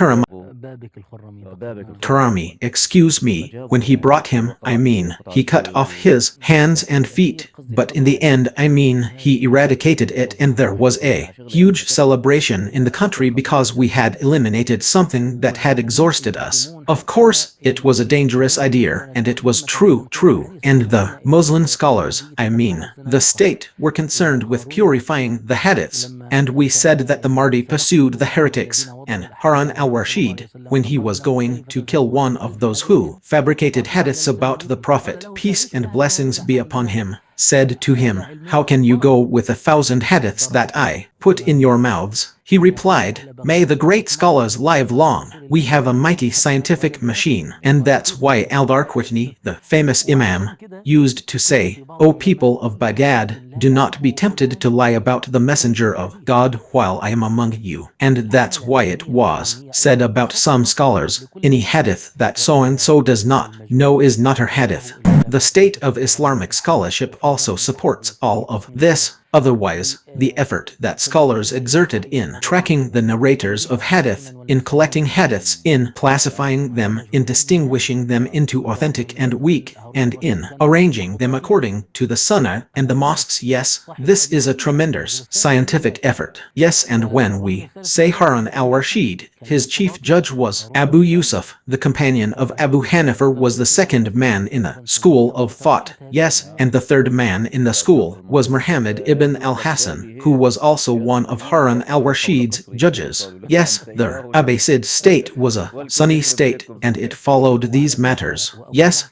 Karami, excuse me, when he brought him, I mean, he cut off his hands and feet, but in the end, I mean, he eradicated it, and there was a huge celebration in the country because we had eliminated something that had exhausted us. Of course, it was a dangerous idea, and it was true, and the Muslim scholars, I mean, the state, were concerned with purifying the hadiths, and we said that the Mahdi pursued the heretics, and Harun al-Rashid, when he was going to kill one of those who fabricated hadiths about the Prophet, peace and blessings be upon him, said to him, "How can you go with 1,000 hadiths that I put in your mouths?" He replied, "May the great scholars live long. We have a mighty scientific machine." And that's why al-Darqutni, the famous imam, used to say, "O people of Baghdad, do not be tempted to lie about the messenger of God while I am among you." And that's why it was said about some scholars, any hadith that so-and-so does not know is not her hadith. The state of Islamic scholarship also supports all of this. Otherwise, the effort that scholars exerted in tracking the narrators of hadith, in collecting hadiths, in classifying them, in distinguishing them into authentic and weak, and in arranging them according to the sunnah and the mosques, yes, this is a tremendous scientific effort. Yes, and when we say Harun al-Rashid, his chief judge was Abu Yusuf, the companion of Abu Hanifa, was the second man in the school of thought, yes, and the third man in the school was Muhammad ibn al-Hassan, who was also one of Harun al-Rashid's judges. Yes, the Abbasid state was a Sunni state, and it followed these matters. Yes,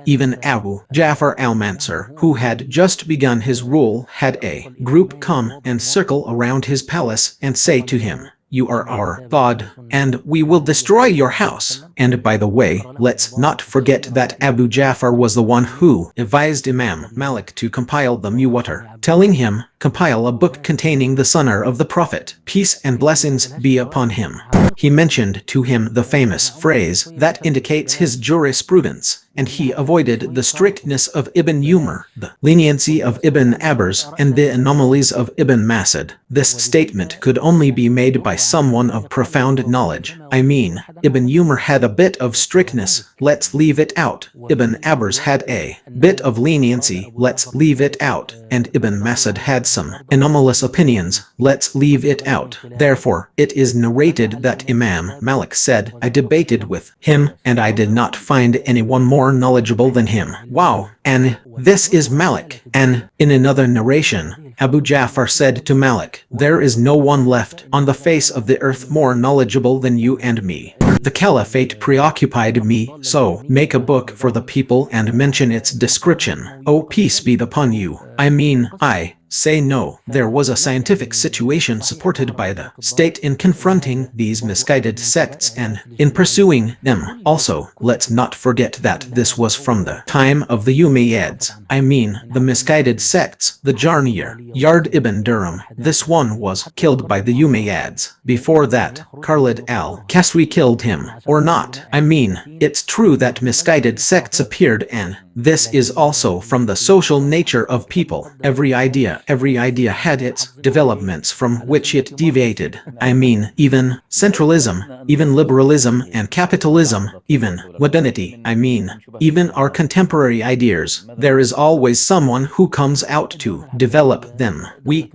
even Abu Ja'far al-Mansur, who had just begun his rule, had a group come and circle around his palace and say to him, "You are our God, and we will destroy your house." And by the way, let's not forget that Abu Ja'far was the one who advised Imam Malik to compile the Muwatter, telling him, "Compile a book containing the sunnah of the Prophet, peace and blessings be upon him." He mentioned to him the famous phrase that indicates his jurisprudence, and he avoided the strictness of Ibn Umar, the leniency of Ibn Abbas, and the anomalies of Ibn Masud. This statement could only be made by someone of profound knowledge. I mean, Ibn Umar had a bit of strictness, let's leave it out. Ibn Abbas had a bit of leniency, let's leave it out. And Ibn Masud had some anomalous opinions, let's leave it out. Therefore, it is narrated that Imam Malik said, "I debated with him, and I did not find anyone more knowledgeable than him." Wow, and this is Malik. And in another narration, Abu Ja'far said to Malik, "There is no one left on the face of the earth more knowledgeable than you and me. The caliphate preoccupied me, so make a book for the people and mention its description. Oh, peace be upon you. I mean, I say no. There was a scientific situation supported by the state in confronting these misguided sects and in pursuing them. Also, let's not forget that this was from the time of the Umayyads. I mean, the misguided sects, the Jarniyar, Yard ibn Durham. This one was killed by the Umayyads. Before that, Khalid al-Kasri killed him, or not. I mean, it's true that misguided sects appeared, and this is also from the social nature of people. Every idea had its developments from which it deviated. I mean, even centralism, even liberalism and capitalism, even modernity. I mean, even our contemporary ideas. There is always someone who comes out to develop them.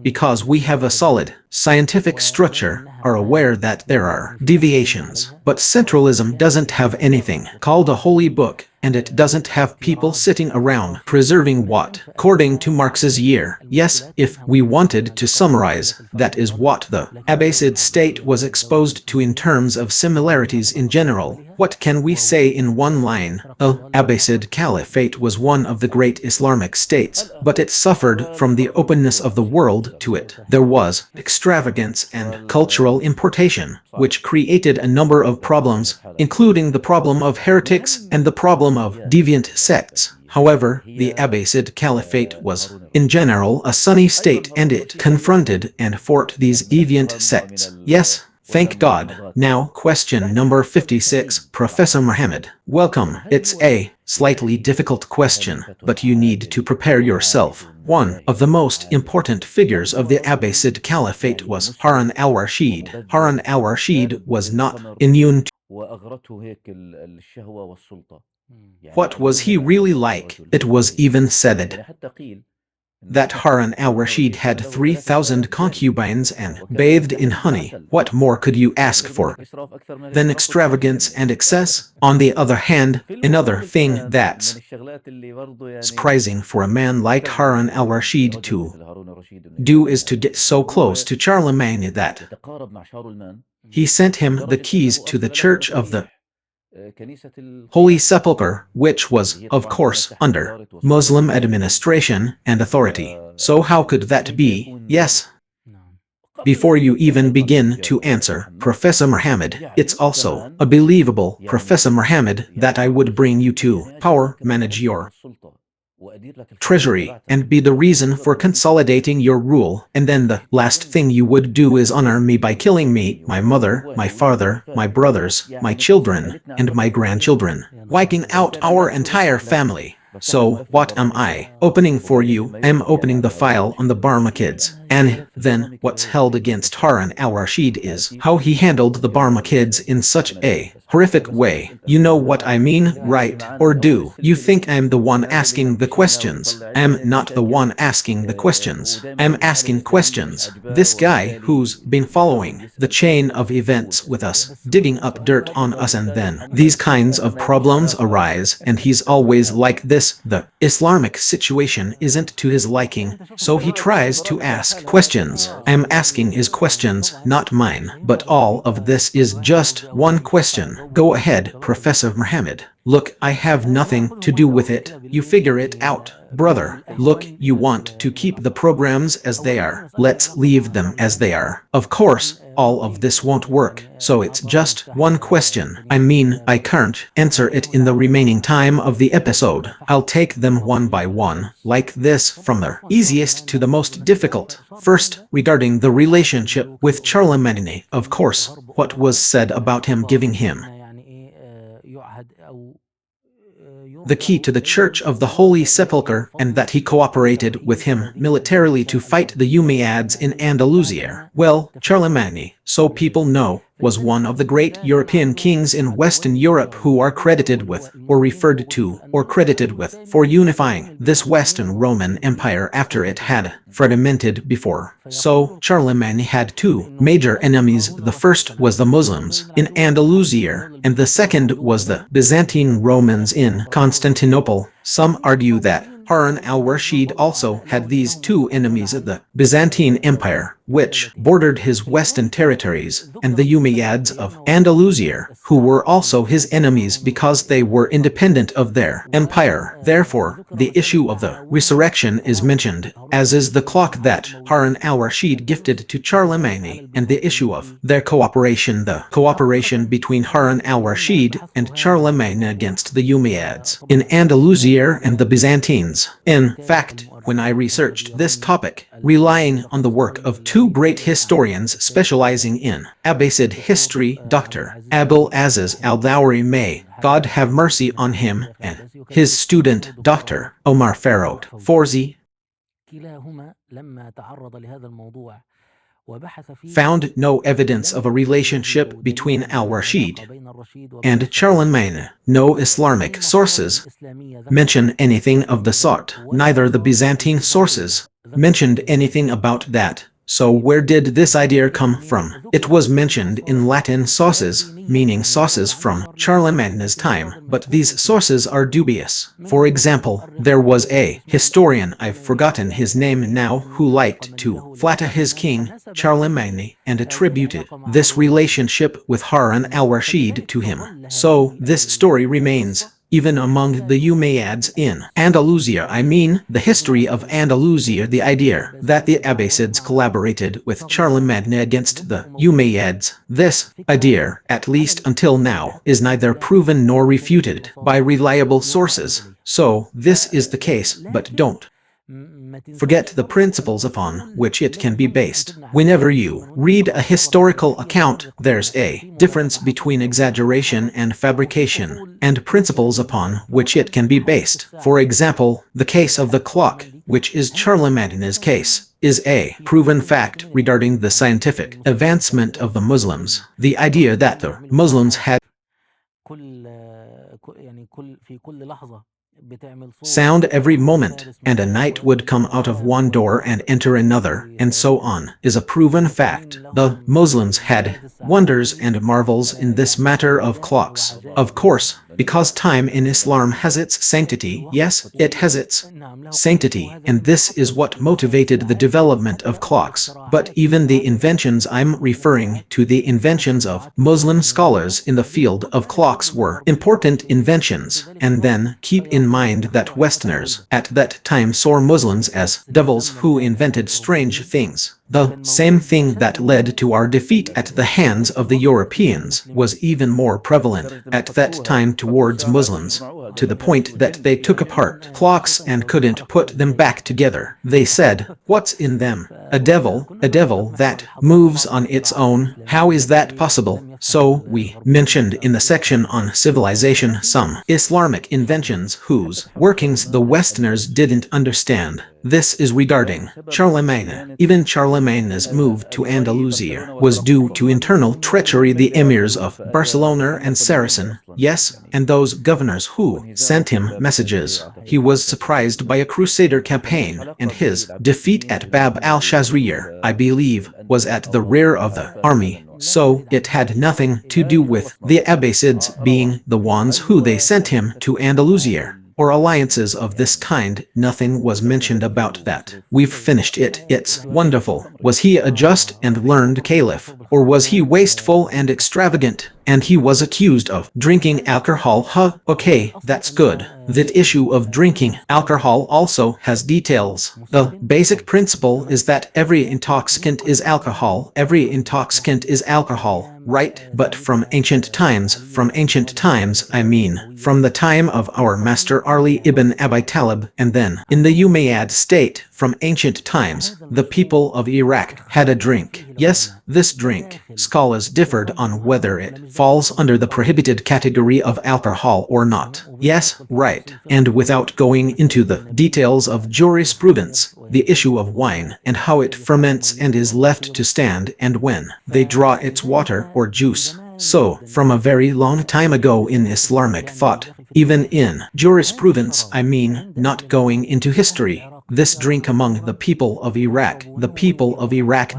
Because we have a solid scientific structure, are aware that there are deviations. But centralism doesn't have anything called a holy book, and it doesn't have people sitting around preserving what, according to Marx's year. Yes, if we wanted to summarize, that is what the Abbasid state was exposed to in terms of similarities in general. What can we say in one line? Al-Abbasid Caliphate was one of the great Islamic states, but it suffered from the openness of the world to it. There was extravagance and cultural importation, which created a number of problems, including the problem of heretics and the problem of deviant sects. However, the Abbasid Caliphate was, in general, a sunny state, and it confronted and fought these deviant sects. Yes, thank God. Now, question number 56, Professor Muhammad. Welcome. It's a slightly difficult question, but you need to prepare yourself. One of the most important figures of the Abbasid Caliphate was Harun al-Rashid. Harun al-Rashid was not immune to what was he really like. It was even said that Harun al-Rashid had 3,000 concubines and bathed in honey. What more could you ask for than extravagance and excess? On the other hand, another thing that's surprising for a man like Harun al-Rashid to do is to get so close to Charlemagne that he sent him the keys to the Church of the Holy Sepulchre, which was, of course, under Muslim administration and authority. So how could that be? Yes. Before you even begin to answer, Professor Muhammad, it's also a believable, Professor Muhammad, that I would bring you to power, manage your treasury, and be the reason for consolidating your rule, and then the last thing you would do is honor me by killing me, my mother, my father, my brothers, my children, and my grandchildren, wiping out our entire family. So, what am I opening for you? I am opening the file on the Barma kids. And then, what's held against Harun al-Rashid is how he handled the Barma kids in such a horrific way. You know what I mean, right? Or do you think I'm the one asking the questions? I'm not the one asking the questions. I'm asking questions. This guy who's been following the chain of events with us, digging up dirt on us, and then these kinds of problems arise, and he's always like this. The Islamic situation isn't to his liking, so he tries to ask questions. I'm asking his questions, not mine. But all of this is just one question. Go ahead, Professor Muhammad. Look, I have nothing to do with it. You figure it out, brother. Look, you want to keep the programs as they are. Let's leave them as they are. Of course, all of this won't work, so it's just one question. I mean, I can't answer it in the remaining time of the episode. I'll take them one by one, like this, from the easiest to the most difficult. First, regarding the relationship with Charlemagne, of course, what was said about him giving him the key to the Church of the Holy Sepulchre, and that he cooperated with him militarily to fight the Umayyads in Andalusia. Well, Charlemagne, so people know, was one of the great European kings in Western Europe who are credited with, or referred to, or credited with, for unifying this Western Roman Empire after it had fragmented before. So, Charlemagne had two major enemies. The first was the Muslims in Andalusia, and the second was the Byzantine Romans in Constantinople. Some argue that Harun al-Rashid also had these two enemies. The Byzantine Empire which bordered his western territories, and the Umayyads of Andalusia, who were also his enemies because they were independent of their empire. Therefore, the issue of the resurrection is mentioned, as is the clock that Harun al-Rashid gifted to Charlemagne, and the issue of their cooperation, the cooperation between Harun al-Rashid and Charlemagne against the Umayyads in Andalusia and the Byzantines. In fact, when I researched this topic, relying on the work of two great historians specializing in Abbasid history, Dr. Abul Aziz al-Dawri, may God have mercy on him, and his student, Dr. Omar Farouk Forzi, found no evidence of a relationship between al-Rashid and Charlemagne. No Islamic sources mention anything of the sort. Neither the Byzantine sources mentioned anything about that. So where did this idea come from? It was mentioned in Latin sources, meaning sources from Charlemagne's time, but these sources are dubious. For example, there was a historian, I've forgotten his name now, who liked to flatter his king, Charlemagne, and attributed this relationship with Harun al-Rashid to him. So this story remains even among the Umayyads in Andalusia. I mean, the history of Andalusia, the idea that the Abbasids collaborated with Charlemagne against the Umayyads. This idea, at least until now, is neither proven nor refuted by reliable sources. So, this is the case, but don't forget the principles upon which it can be based. Whenever you read a historical account, there's a difference between exaggeration and fabrication, and principles upon which it can be based. For example, the case of the clock, which is Charlemagne's case, is a proven fact regarding the scientific advancement of the Muslims. The idea that the Muslims had sound every moment, and a knight would come out of one door and enter another, and so on, is a proven fact. The Muslims had wonders and marvels in this matter of clocks. Of course, because time in Islam has its sanctity. Yes, it has its sanctity, and this is what motivated the development of clocks. But even the inventions I'm referring to, the inventions of Muslim scholars in the field of clocks, were important inventions. And then, keep in mind that Westerners at that time saw Muslims as devils who invented strange things. The same thing that led to our defeat at the hands of the Europeans was even more prevalent at that time towards Muslims, to the point that they took apart clocks and couldn't put them back together. They said, "What's in them? A devil that moves on its own? How is that possible?" So, we mentioned in the section on civilization some Islamic inventions whose workings the Westerners didn't understand. This is regarding Charlemagne. Even Charlemagne's move to Andalusia was due to internal treachery. The emirs of Barcelona and Saracen, yes, and those governors who sent him messages. He was surprised by a crusader campaign, and his defeat at Bab al-Shazrir, I believe, was at the rear of the army. So, it had nothing to do with the Abbasids being the ones who they sent him to Andalusia, or alliances of this kind. Nothing was mentioned about that. We've finished it. It's wonderful. Was he a just and learned caliph, or was he wasteful and extravagant? And he was accused of drinking alcohol. Okay, that's good. That issue of drinking alcohol also has details. The basic principle is that every intoxicant is alcohol. Every intoxicant is alcohol, right? But from ancient times, I mean, from the time of our master Ali ibn Abi Talib, and then, in the Umayyad state, from ancient times, the people of Iraq had a drink. Yes, this drink, scholars differed on whether it falls under the prohibited category of alcohol or not. Yes, right. And without going into the details of jurisprudence, the issue of wine and how it ferments and is left to stand and when they draw its water or juice. So, from a very long time ago in Islamic thought, even in jurisprudence, I mean, not going into history, this drink among the people of Iraq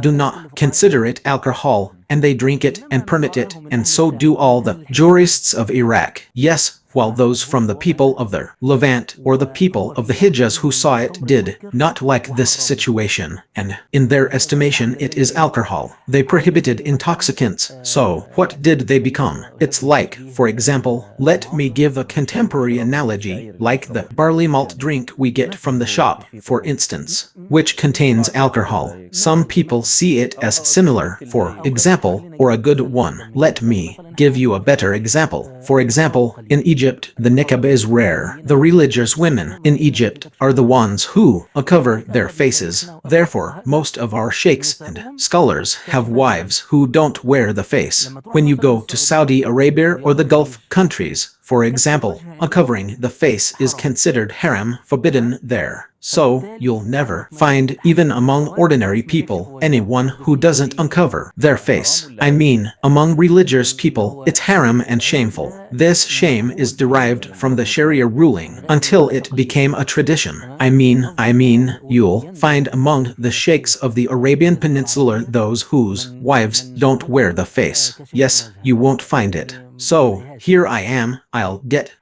do not consider it alcohol, and they drink it and permit it, and so do all the jurists of Iraq. Yes, while those from the people of the Levant or the people of the Hijaz who saw it did not like this situation, and in their estimation it is alcohol. They prohibited intoxicants, so what did they become? It's like, for example, let me give a contemporary analogy, like the barley malt drink we get from the shop, for instance, which contains alcohol. Some people see it as similar, for example, or a good one. Let me give you a better example. For example, in Egypt, the niqab is rare. The religious women in Egypt are the ones who uncover their faces. Therefore, most of our sheikhs and scholars have wives who don't wear the face. When you go to Saudi Arabia or the Gulf countries, for example, uncovering the face is considered haram, forbidden there. So, you'll never find, even among ordinary people, anyone who doesn't uncover their face. I mean, among religious people, it's haram and shameful. This shame is derived from the Sharia ruling until it became a tradition. I mean, you'll find among the sheikhs of the Arabian Peninsula those whose wives don't wear the face. Yes, you won't find it. So, here I am, I'll get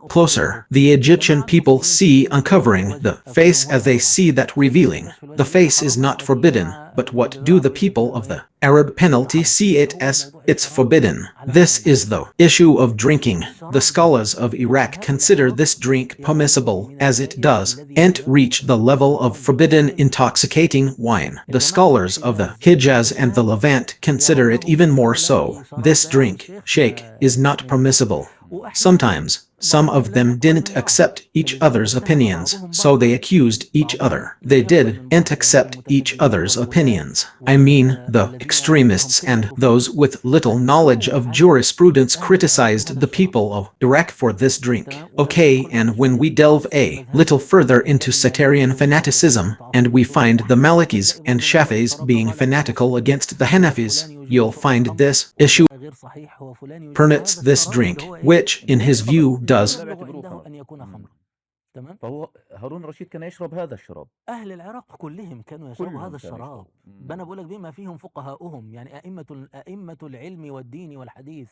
closer. The Egyptian people see uncovering the face as they see that revealing. The face is not forbidden, but what do the people of the Arab penalty see it as? It's forbidden. This is the issue of drinking. The scholars of Iraq consider this drink permissible, as it does, and reach the level of forbidden intoxicating wine. The scholars of the Hijaz and the Levant consider it even more so. This drink, sheikh, is not permissible. Sometimes, some of them didn't accept each other's opinions, so they accused each other. They didn't accept each other's opinions. I mean, the extremists and those with little knowledge of jurisprudence criticized the people of Iraq for this drink. Okay, and when we delve a little further into sectarian fanaticism, and we find the Malikis and Shafis being fanatical against the Hanafis, you'll find this issue permits this drink, which, in his view, does. فهو هارون الرشيد كان يشرب هذا الشراب. أهل العراق كلهم كانوا يشربوا هذا الشراب. أنا بقول لك بما فيهم فقهاؤهم يعني أئمة العلم والدين والحديث.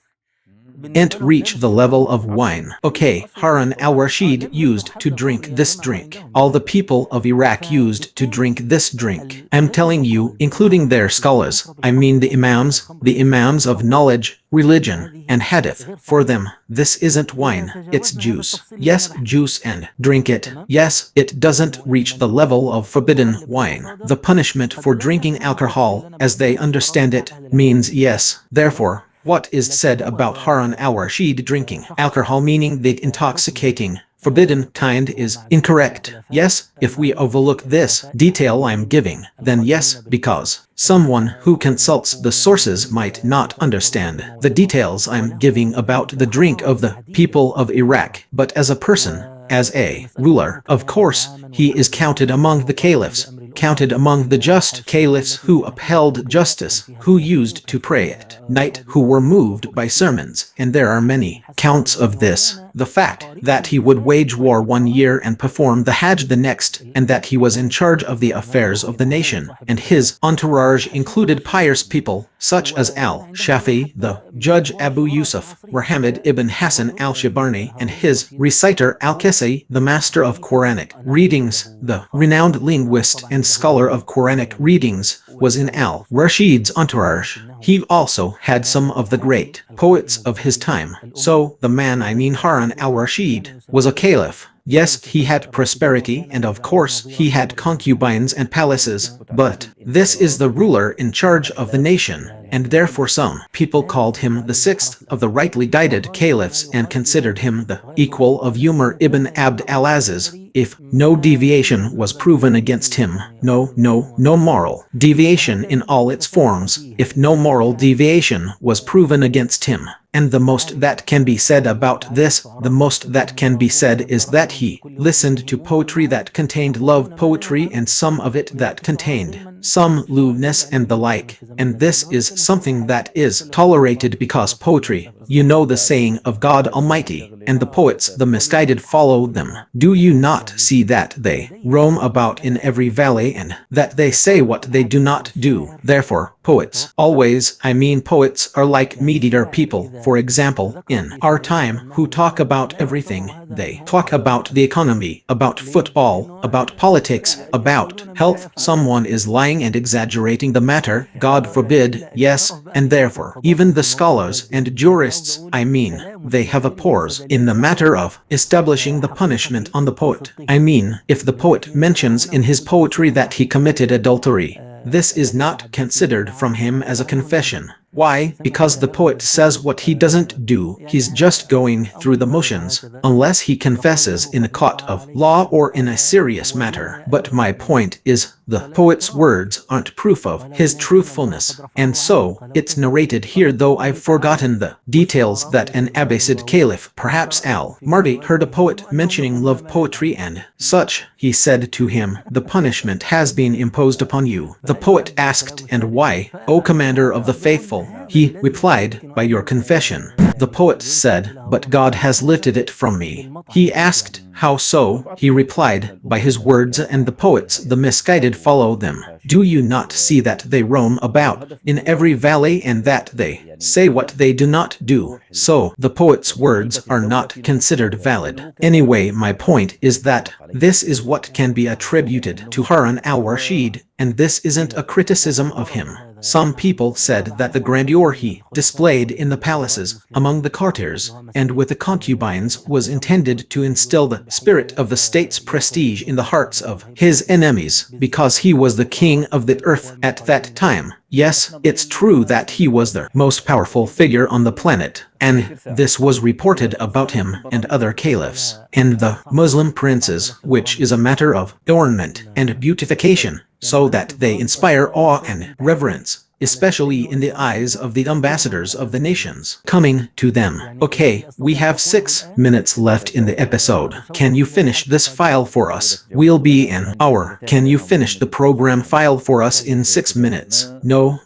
And reach the level of wine. Okay, Harun al-Rashid used to drink this drink. All the people of Iraq used to drink this drink. I'm telling you, including their scholars, I mean the imams of knowledge, religion, and hadith. For them, this isn't wine, it's juice. Yes, juice, and drink it. Yes, it doesn't reach the level of forbidden wine. The punishment for drinking alcohol, as they understand it, means yes. Therefore, what is said about Harun al-Rashid drinking alcohol, meaning the intoxicating, forbidden kind, is incorrect. Yes, if we overlook this detail I'm giving, then yes, because someone who consults the sources might not understand the details I'm giving about the drink of the people of Iraq. But as a person, as a ruler, of course, he is counted among the caliphs, counted among the just caliphs who upheld justice, who used to pray at night, who were moved by sermons, and there are many counts of this. The fact that he would wage war 1 year and perform the Hajj the next, and that he was in charge of the affairs of the nation, and his entourage included pious people, such as al-Shafi, the Judge Abu Yusuf, Muhammad ibn Hassan al-Shaybani, and his reciter al-Kisai, the master of Quranic readings, the renowned linguist and scholar of Quranic readings, was in al-Rashid's entourage. He also had some of the great poets of his time. So, the man I mean Harun al-Rashid was a caliph. Yes, he had prosperity, and of course he had concubines and palaces, but this is the ruler in charge of the nation, and therefore some people called him the sixth of the rightly guided caliphs and considered him the equal of Umar ibn Abd al-Aziz. If no deviation was proven against him, no moral deviation in all its forms, if no moral deviation was proven against him, and the most that can be said about this, the most that can be said is that he listened to poetry that contained love poetry and some of it that contained some lewdness and the like, and this is something that is tolerated because poetry, you know the saying of God Almighty, and the poets, the misguided, follow them. Do you not see that they roam about in every valley and that they say what they do not do? Therefore, poets, always, I mean poets are like meat-eater people, for example, in our time, who talk about everything. They talk about the economy, about football, about politics, about health. Someone is lying and exaggerating the matter, God forbid, yes, and therefore, even the scholars and jurists, I mean, they have a pause in the matter of establishing the punishment on the poet. I mean, if the poet mentions in his poetry that he committed adultery, this is not considered from him as a confession. Why? Because the poet says what he doesn't do, he's just going through the motions, unless he confesses in a court of law or in a serious matter. But my point is, the poet's words aren't proof of his truthfulness, and so, it's narrated here, though I've forgotten the details, that an Abbasid Caliph, perhaps al-Mahdi, heard a poet mentioning love poetry and such. He said to him, "The punishment has been imposed upon you." The poet asked, "And why, O Commander of the Faithful?" He replied, "By your confession." The poet said, "But God has lifted it from me." He asked, "How so?" He replied, "By his words, and the poets, the misguided, follow them. Do you not see that they roam about in every valley and that they say what they do not do? So the poet's words are not considered valid. Anyway, my point is that this is what can be attributed to Harun al-Rashid, and this isn't a criticism of him. Some people said that the grandeur he displayed in the palaces, among the courtiers, and with the concubines was intended to instill the spirit of the state's prestige in the hearts of his enemies, because he was the king of the earth at that time. Yes, it's true that he was the most powerful figure on the planet, and this was reported about him and other caliphs and the Muslim princes, which is a matter of adornment and beautification, so that they inspire awe and reverence, especially in the eyes of the ambassadors of the nations coming to them. Okay, we have 6 minutes left in the episode. Can you finish this file for us? We'll be an hour. Can you finish the program file for us in 6 minutes? No,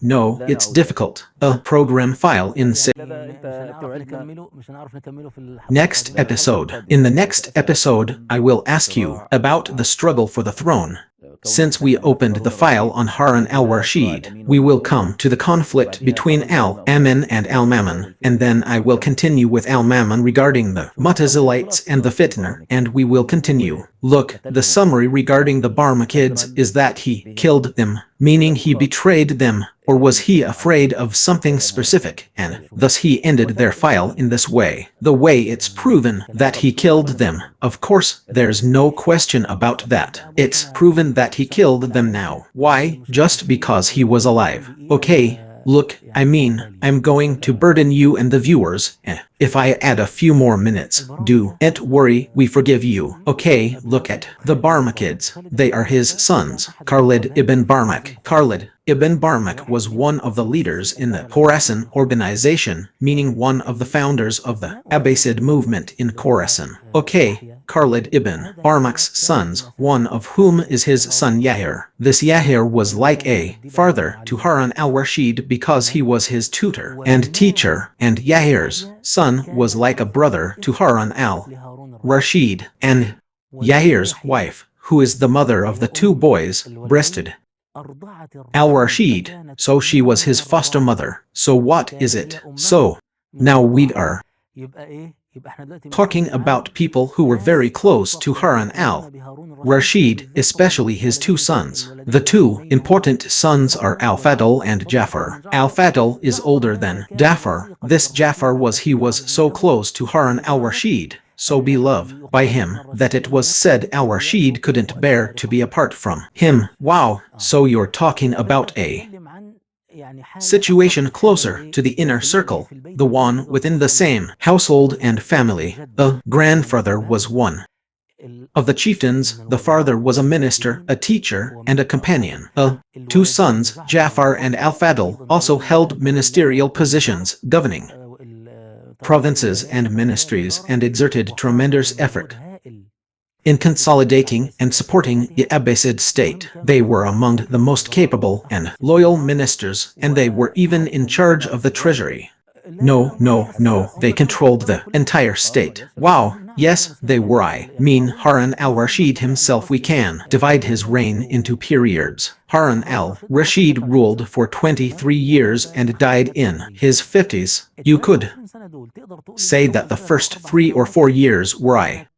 it's difficult. A program file in 6. Next episode. In the next episode, I will ask you about the struggle for the throne. Since we opened the file on Harun al-Rashid, we will come to the conflict between al-Amin and al-Mamun, and then I will continue with al-Mamun regarding the Mu'tazilites and the Fitna, and we will continue. Look, the summary regarding the Barmakids is that he killed them, meaning he betrayed them, or was he afraid of something specific, and thus he ended their file in this way. The way it's proven that he killed them, of course, there's no question about that. It's proven that he killed them now. Why? Just because he was alive. Okay, look, I mean, I'm going to burden you and the viewers. If I add a few more minutes, don't worry, we forgive you. Okay, look at the Barmakids. They are his sons, Khalid ibn Barmak. Khalid ibn Barmak was one of the leaders in the Khorasan organization, meaning one of the founders of the Abbasid movement in Khorasan. Okay, Khalid ibn Barmak's sons, one of whom is his son Yahya. This Yahya was like a father to Harun al-Rashid because he was his tutor and teacher, and Yahya's son was like a brother to Harun al-Rashid, and Yahya's wife, who is the mother of the 2 boys, breasted al-Rashid, so she was his foster mother. So what is it? So, now we are talking about people who were very close to Harun al-Rashid, especially his 2 sons. The 2 important sons are al-Fadl and Jafar. Al-Fadl is older than Jafar. This Jafar was so close to Harun al-Rashid, so beloved by him, that it was said al-Rashid couldn't bear to be apart from him. Wow, so you're talking about a situation closer to the inner circle, the one within the same household and family. The grandfather was one of the chieftains, the father was a minister, a teacher, and a companion. The 2 sons, Jafar and al-Fadl, also held ministerial positions, governing provinces and ministries, and exerted tremendous effort in consolidating and supporting the Abbasid state. They were among the most capable and loyal ministers, and they were even in charge of the treasury. No, they controlled the entire state. Wow, yes, they were. I mean Harun al-Rashid himself. We can divide his reign into periods. Harun al-Rashid ruled for 23 years and died in his 50s. You could say that the first 3 or 4 years were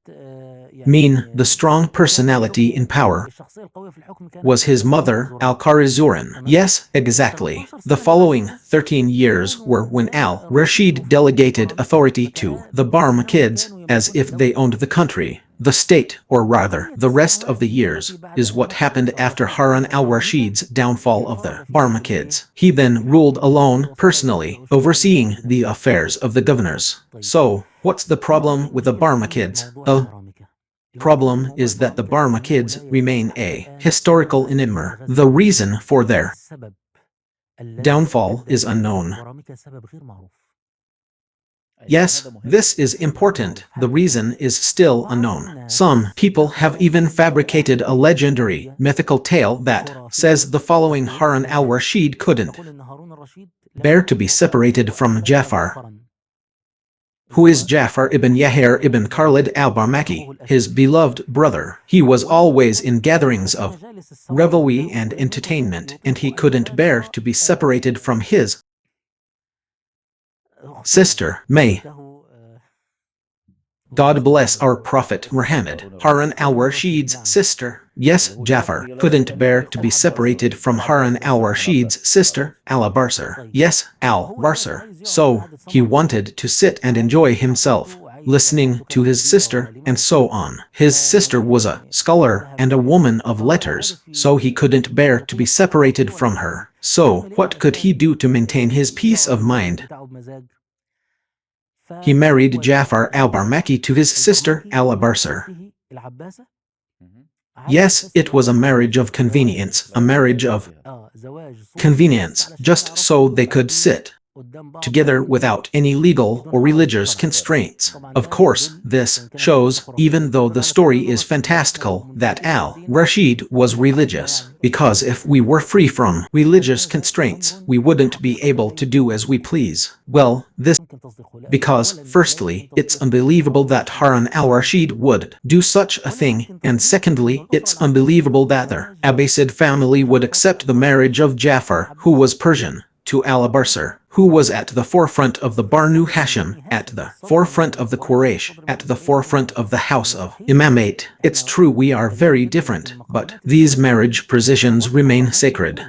the strong personality in power was his mother, al-Kharizurin. Yes, exactly. The following 13 years were when al-Rashid delegated authority to the Barmakids, as if they owned the country. The state, or rather, the rest of the years, is what happened after Harun al-Rashid's downfall of the Barmakids. He then ruled alone, personally, overseeing the affairs of the governors. So, what's the problem with the Barmakids? Problem is that the Barmakids remain a historical enigma. The reason for their downfall is unknown. Yes, this is important. The reason is still unknown. Some people have even fabricated a legendary, mythical tale that says the following: Harun al-Rashid couldn't bear to be separated from Jafar. Who is Jafar ibn Yahya ibn Khalid al-Barmaki, his beloved brother. He was always in gatherings of revelry and entertainment, and he couldn't bear to be separated from his sister. May God bless our Prophet Muhammad. Harun al-Rashid's sister. Yes, Jafar couldn't bear to be separated from Harun al-Rashid's sister, al-Barsar. Yes, al-Barsar. So, he wanted to sit and enjoy himself, listening to his sister, and so on. His sister was a scholar and a woman of letters, so he couldn't bear to be separated from her. So, what could he do to maintain his peace of mind? He married Jafar al-Barmaki to his sister, al-Barsar. Yes, it was a marriage of convenience, just so they could sit together without any legal or religious constraints. Of course, this shows, even though the story is fantastical, that al-Rashid was religious. Because if we were free from religious constraints, we wouldn't be able to do as we please. Well, this because, firstly, it's unbelievable that Harun al-Rashid would do such a thing, and secondly, it's unbelievable that the Abbasid family would accept the marriage of Jafar, who was Persian, to al-Barsar, who was at the forefront of the Banu Hashim, at the forefront of the Quraysh, at the forefront of the house of Imamate. It's true we are very different, but these marriage positions remain sacred.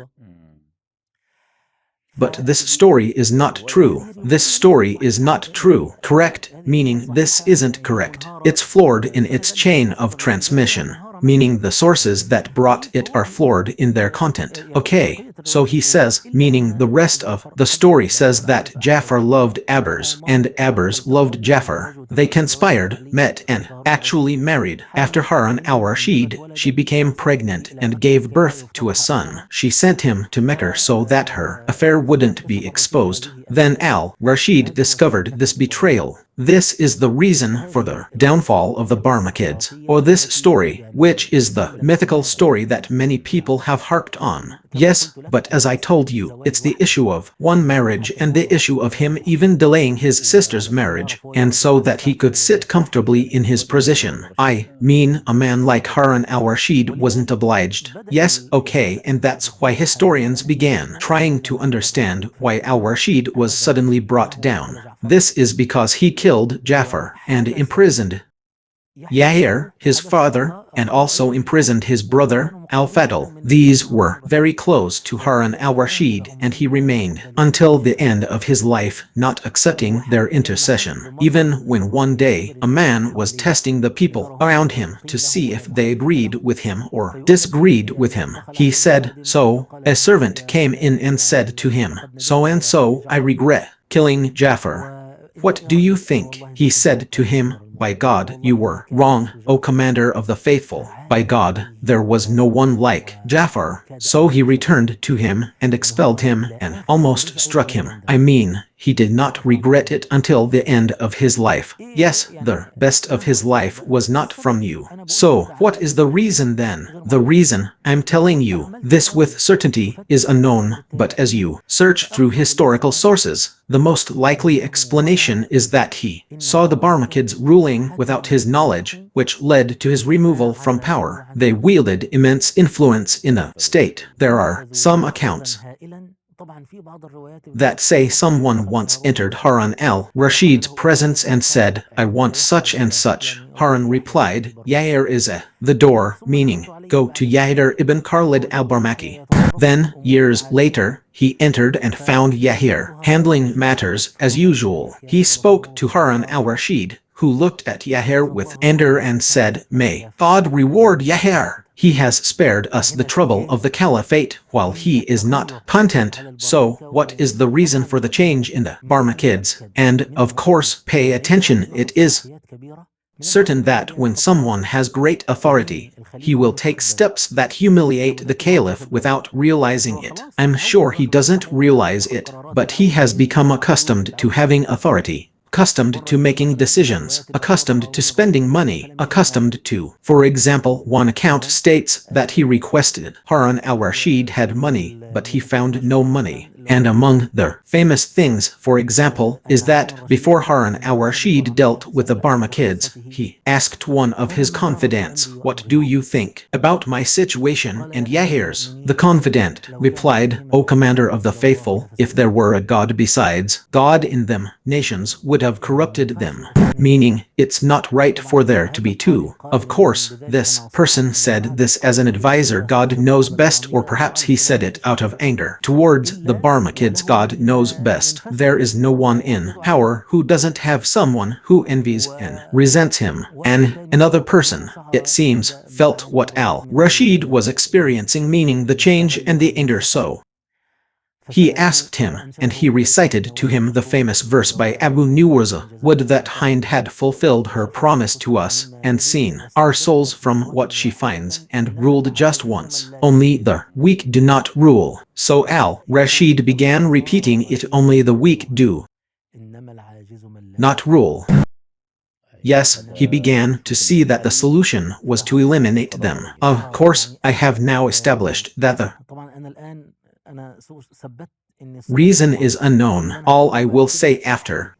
But this story is not true. This story is not true. Correct, meaning this isn't correct. It's flawed in its chain of transmission, meaning the sources that brought it are flawed in their content. Okay, so he says, meaning the rest of the story says that Jafar loved Abars, and Abars loved Jafar. They conspired, met, and actually married. After Harun al-Rashid, she became pregnant and gave birth to a son. She sent him to Mecca so that her affair wouldn't be exposed. Then al-Rashid discovered this betrayal. This is the reason for the downfall of the Barmakids, or this story, which is the mythical story that many people have harped on. Yes, but as I told you, it's the issue of one marriage and the issue of him even delaying his sister's marriage, and so that he could sit comfortably in his position. I mean, a man like Harun al-Rashid wasn't obliged. Yes, okay, and that's why historians began trying to understand why al-Rashid was suddenly brought down. This is because he killed Jafar and imprisoned Yahya, his father, and also imprisoned his brother, al-Fadl. These were very close to Harun al-Rashid, and he remained until the end of his life, not accepting their intercession. Even when one day a man was testing the people around him to see if they agreed with him or disagreed with him, he said, so, a servant came in and said to him, so and so, I regret killing Jafar. What do you think? He said to him, by God, you were wrong, O Commander of the Faithful. By God, there was no one like Jafar. So he returned to him and expelled him and almost struck him. I mean, he did not regret it until the end of his life. Yes, the best of his life was not from you. So, what is the reason then? The reason, I'm telling you, this with certainty, is unknown, but as you search through historical sources, the most likely explanation is that he saw the Barmakids ruling without his knowledge, which led to his removal from power. They wielded immense influence in the state. There are some accounts that say someone once entered Harun al-Rashid's presence and said, I want such and such. Harun replied, Yahir is the door, meaning, go to Yahir ibn Khalid al-Barmaki. Then, years later, he entered and found Yahir handling matters as usual. He spoke to Harun al-Rashid, who looked at Yahir with anger and said, May God reward Yahir. He has spared us the trouble of the caliphate while he is not content. So, what is the reason for the change in the Barmakids? And, of course, pay attention, it is certain that when someone has great authority, he will take steps that humiliate the Caliph without realizing it. I'm sure he doesn't realize it, but he has become accustomed to having authority, accustomed to making decisions, accustomed to spending money, accustomed to. For example, one account states that he requested Harun al-Rashid had money, but he found no money. And among the famous things, for example, is that before Harun al-Rashid dealt with the Barmakids, he asked one of his confidants, What do you think about my situation and Yahir's? The confidant replied, O Commander of the Faithful, if there were a God besides God in them, nations would have corrupted them. Meaning, it's not right for there to be two. Of course, this person said this as an advisor. God knows best, or perhaps he said it out of anger towards the Barmakids. God knows best. There is no one in power who doesn't have someone who envies and resents him. And another person, it seems, felt what al-Rashid was experiencing, meaning the change and the anger. So he asked him, and he recited to him the famous verse by Abu Nuwayza, Would that Hind had fulfilled her promise to us, and seen our souls from what she finds, and ruled just once. Only the weak do not rule. So al-Rashid began repeating it, only the weak do not rule. Yes, he began to see that the solution was to eliminate them. Of course, I have now established that the reason is unknown. All I will say after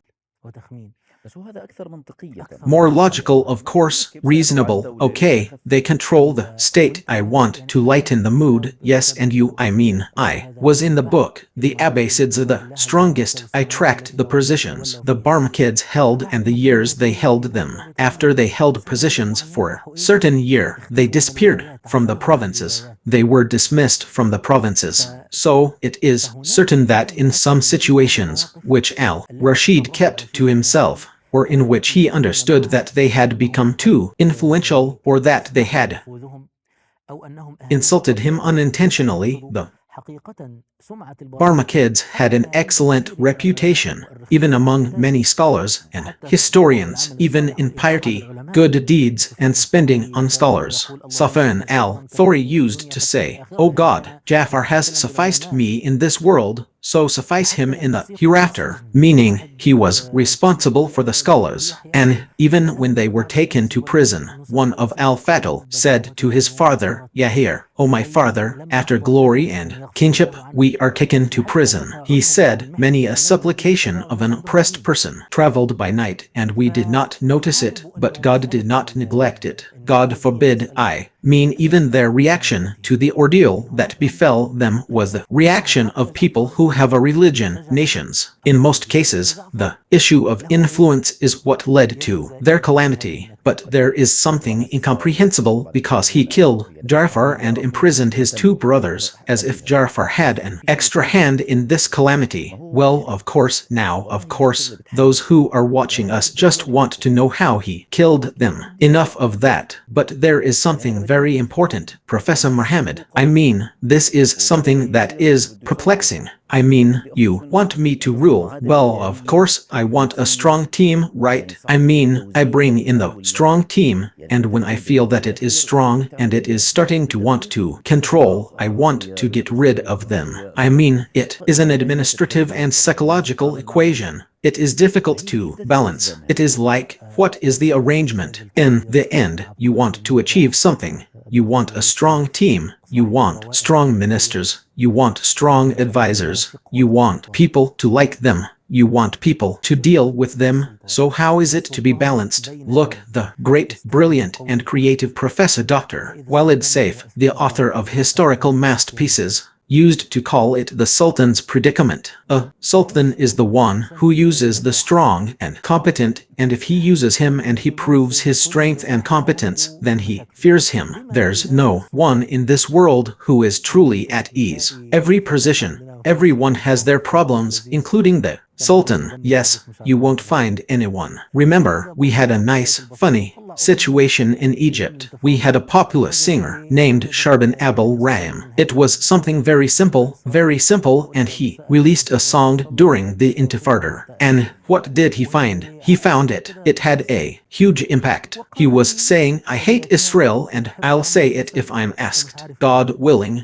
more logical, of course, reasonable. Okay, they control the state. I want to lighten the mood. Yes, and you, I mean, I was in the book. The Abbasids are the strongest. I tracked the positions the Barmakids held and the years they held them. After they held positions for a certain year, they disappeared from the provinces. They were dismissed from the provinces. So, it is certain that in some situations, which al-Rashid kept to himself, or in which he understood that they had become too influential, or that they had insulted him unintentionally, the Barmakids had an excellent reputation, even among many scholars and historians, even in piety, good deeds, and spending on scholars. Safwan al-Thawri used to say, O God, Jafar has sufficed me in this world, so suffice him in the hereafter, meaning he was responsible for the scholars. And even when they were taken to prison, one of al-Fatal said to his father, Yahir, O my father, after glory and kingship, we are taken to prison. He said, many a supplication of an oppressed person traveled by night, and we did not notice it, but God did not neglect it. God forbid. I mean, even their reaction to the ordeal that befell them was the reaction of people who have a religion, nations. In most cases, the issue of influence is what led to their calamity. But there is something incomprehensible, because he killed Jafar and imprisoned his two brothers, as if Jafar had an extra hand in this calamity. Well, of course, those who are watching us just want to know how he killed them. Enough of that. But there is something very important, Professor Muhammad. I mean, this is something that is perplexing. I mean, you want me to rule. Well, of course, I want a strong team, right? I mean, I bring in the strong team, and when I feel that it is strong and it is starting to want to control, I want to get rid of them. I mean, it is an administrative and psychological equation. It is difficult to balance. It is like, what is the arrangement? In the end, you want to achieve something. You want a strong team. You want strong ministers. You want strong advisors. You want people to like them. You want people to deal with them. So how is it to be balanced? Look, the great, brilliant, and creative Professor Dr. Walid Saif, the author of historical masterpieces, used to call it the Sultan's predicament. A sultan is the one who uses the strong and competent, and if he uses him and he proves his strength and competence, then he fears him. There's no one in this world who is truly at ease. Every position, everyone has their problems, including the Sultan. Yes, you won't find anyone. Remember, we had a nice, funny situation in Egypt. We had a popular singer named Sharbin Abel Rahim. It was something very simple, and he released a song during the Intifada. And what did he find? He found it. It had a huge impact. He was saying, I hate Israel and I'll say it if I'm asked. God willing,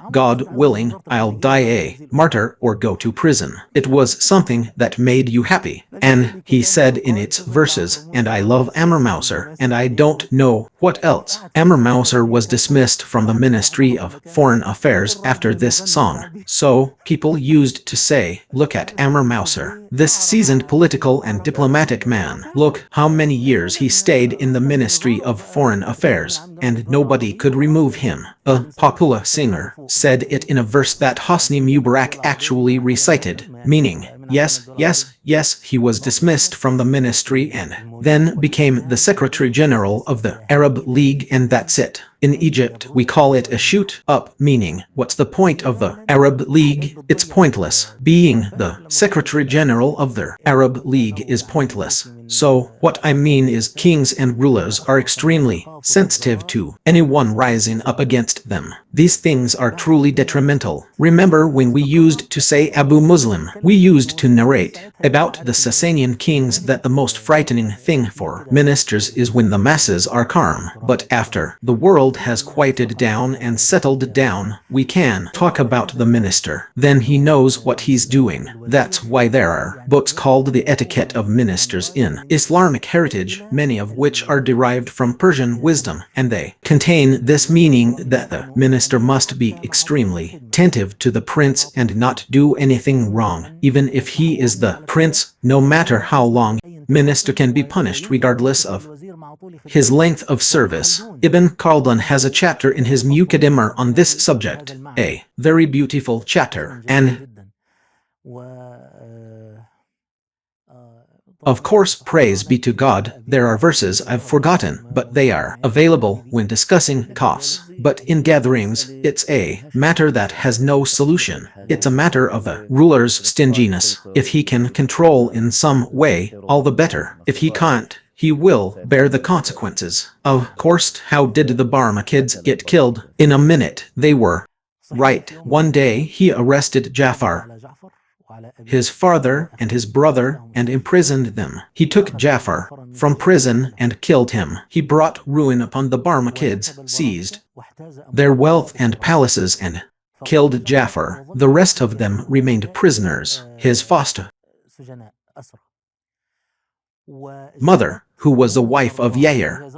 I'll die a martyr or go to prison. It was something that made you happy. And he said in its verses, and I love Amr Mouser, and I don't know what else. Amr Mouser was dismissed from the Ministry of Foreign Affairs after this song. So, people used to say, look at Amr Mouser, this seasoned political and diplomatic man. Look how many years he stayed in the Ministry of Foreign Affairs, and nobody could remove him. A popular singer said it in a verse that Hosni Mubarak actually recited, meaning, yes, he was dismissed from the ministry and then became the Secretary General of the Arab League, and that's it. In Egypt, we call it a shoot up, meaning, what's the point of the Arab League? It's pointless. Being the Secretary General of the Arab League is pointless. So, what I mean is kings and rulers are extremely sensitive to anyone rising up against them. These things are truly detrimental. Remember when we used to say Abu Muslim, we used to narrate about the Sasanian kings that the most frightening thing for ministers is when the masses are calm. But after the world has quieted down and settled down, we can talk about the minister. Then he knows what he's doing. That's why there are books called The Etiquette of Ministers in Islamic heritage, many of which are derived from Persian wisdom, and they contain this meaning that the minister must be extremely attentive to the prince and not do anything wrong, even if he is the prince, no matter how long. Minister can be punished regardless of his length of service. Ibn Khaldun has a chapter in his Muqaddimah on this subject, a very beautiful chapter, and of course, praise be to God, there are verses I've forgotten, but they are available when discussing coughs. But in gatherings, it's a matter that has no solution. It's a matter of the ruler's stinginess. If he can control in some way, all the better. If he can't, he will bear the consequences. Of course, how did the Barma kids get killed? In a minute, they were right. One day, he arrested Jafar, his father and his brother, and imprisoned them. He took Jafar from prison and killed him. He brought ruin upon the Barma kids, seized their wealth and palaces, and killed Jafar. The rest of them remained prisoners. His foster mother, who was the wife of Yair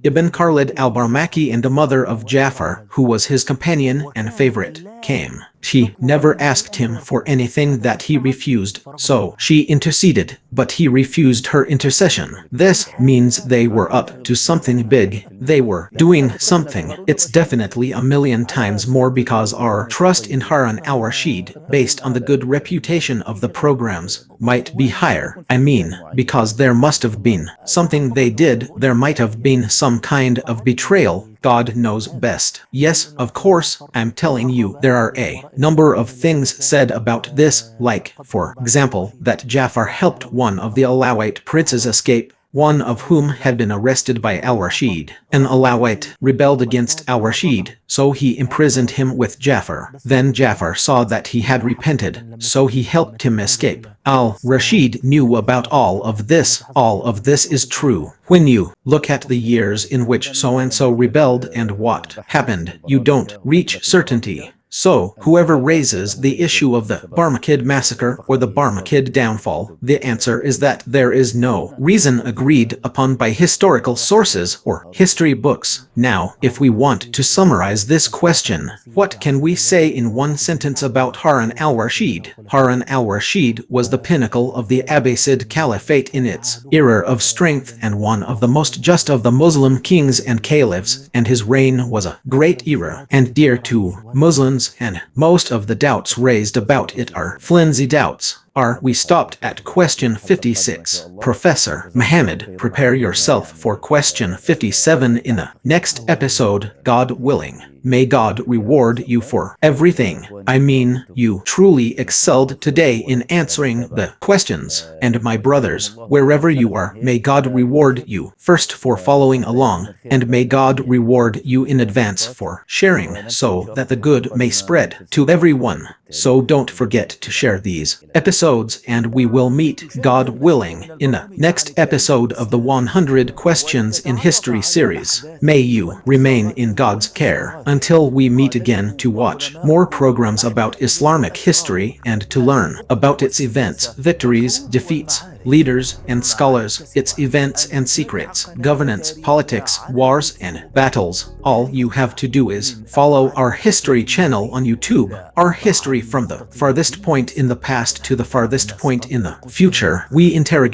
ibn Khalid al-Barmaki and the mother of Jafar, who was his companion and favorite, came. She never asked him for anything that he refused, so she interceded, but he refused her intercession. This means they were up to something big. They were doing something. It's definitely a million times more because our trust in Harun al-Rashid, based on the good reputation of the programs, might be higher. I mean, because there must have been something they did, there might have been some kind of betrayal. God knows best. Yes, of course, I'm telling you, there are a number of things said about this, like, for example, that Jafar helped one of the Alawite princes escape, one of whom had been arrested by al-Rashid. An Alawite rebelled against al-Rashid, so he imprisoned him with Jafar. Then Jafar saw that he had repented, so he helped him escape. Al-Rashid knew about all of this. All of this is true. When you look at the years in which so-and-so rebelled and what happened, you don't reach certainty. So, whoever raises the issue of the Barmakid massacre or the Barmakid downfall, the answer is that there is no reason agreed upon by historical sources or history books. Now, if we want to summarize this question, what can we say in one sentence about Harun al-Rashid? Harun al-Rashid was the pinnacle of the Abbasid Caliphate in its era of strength and one of the most just of the Muslim kings and caliphs, and his reign was a great era and dear to Muslims, and most of the doubts raised about it are flimsy doubts. We stopped at question 56. Professor Muhammad, prepare yourself for question 57 in the next episode, God willing. May God reward you for everything. I mean, you truly excelled today in answering the questions. And my brothers, wherever you are, may God reward you first for following along, and may God reward you in advance for sharing so that the good may spread to everyone. So don't forget to share these episodes, and we will meet, God willing, in the next episode of the 100 Questions in History series. May you remain in God's care until we meet again to watch more programs about Islamic history and to learn about its events, victories, defeats, leaders and scholars, its events and secrets, governance, politics, wars, and battles. All you have to do is follow our history channel on YouTube. Our history from the farthest point in the past to the farthest point in the future. We interrogate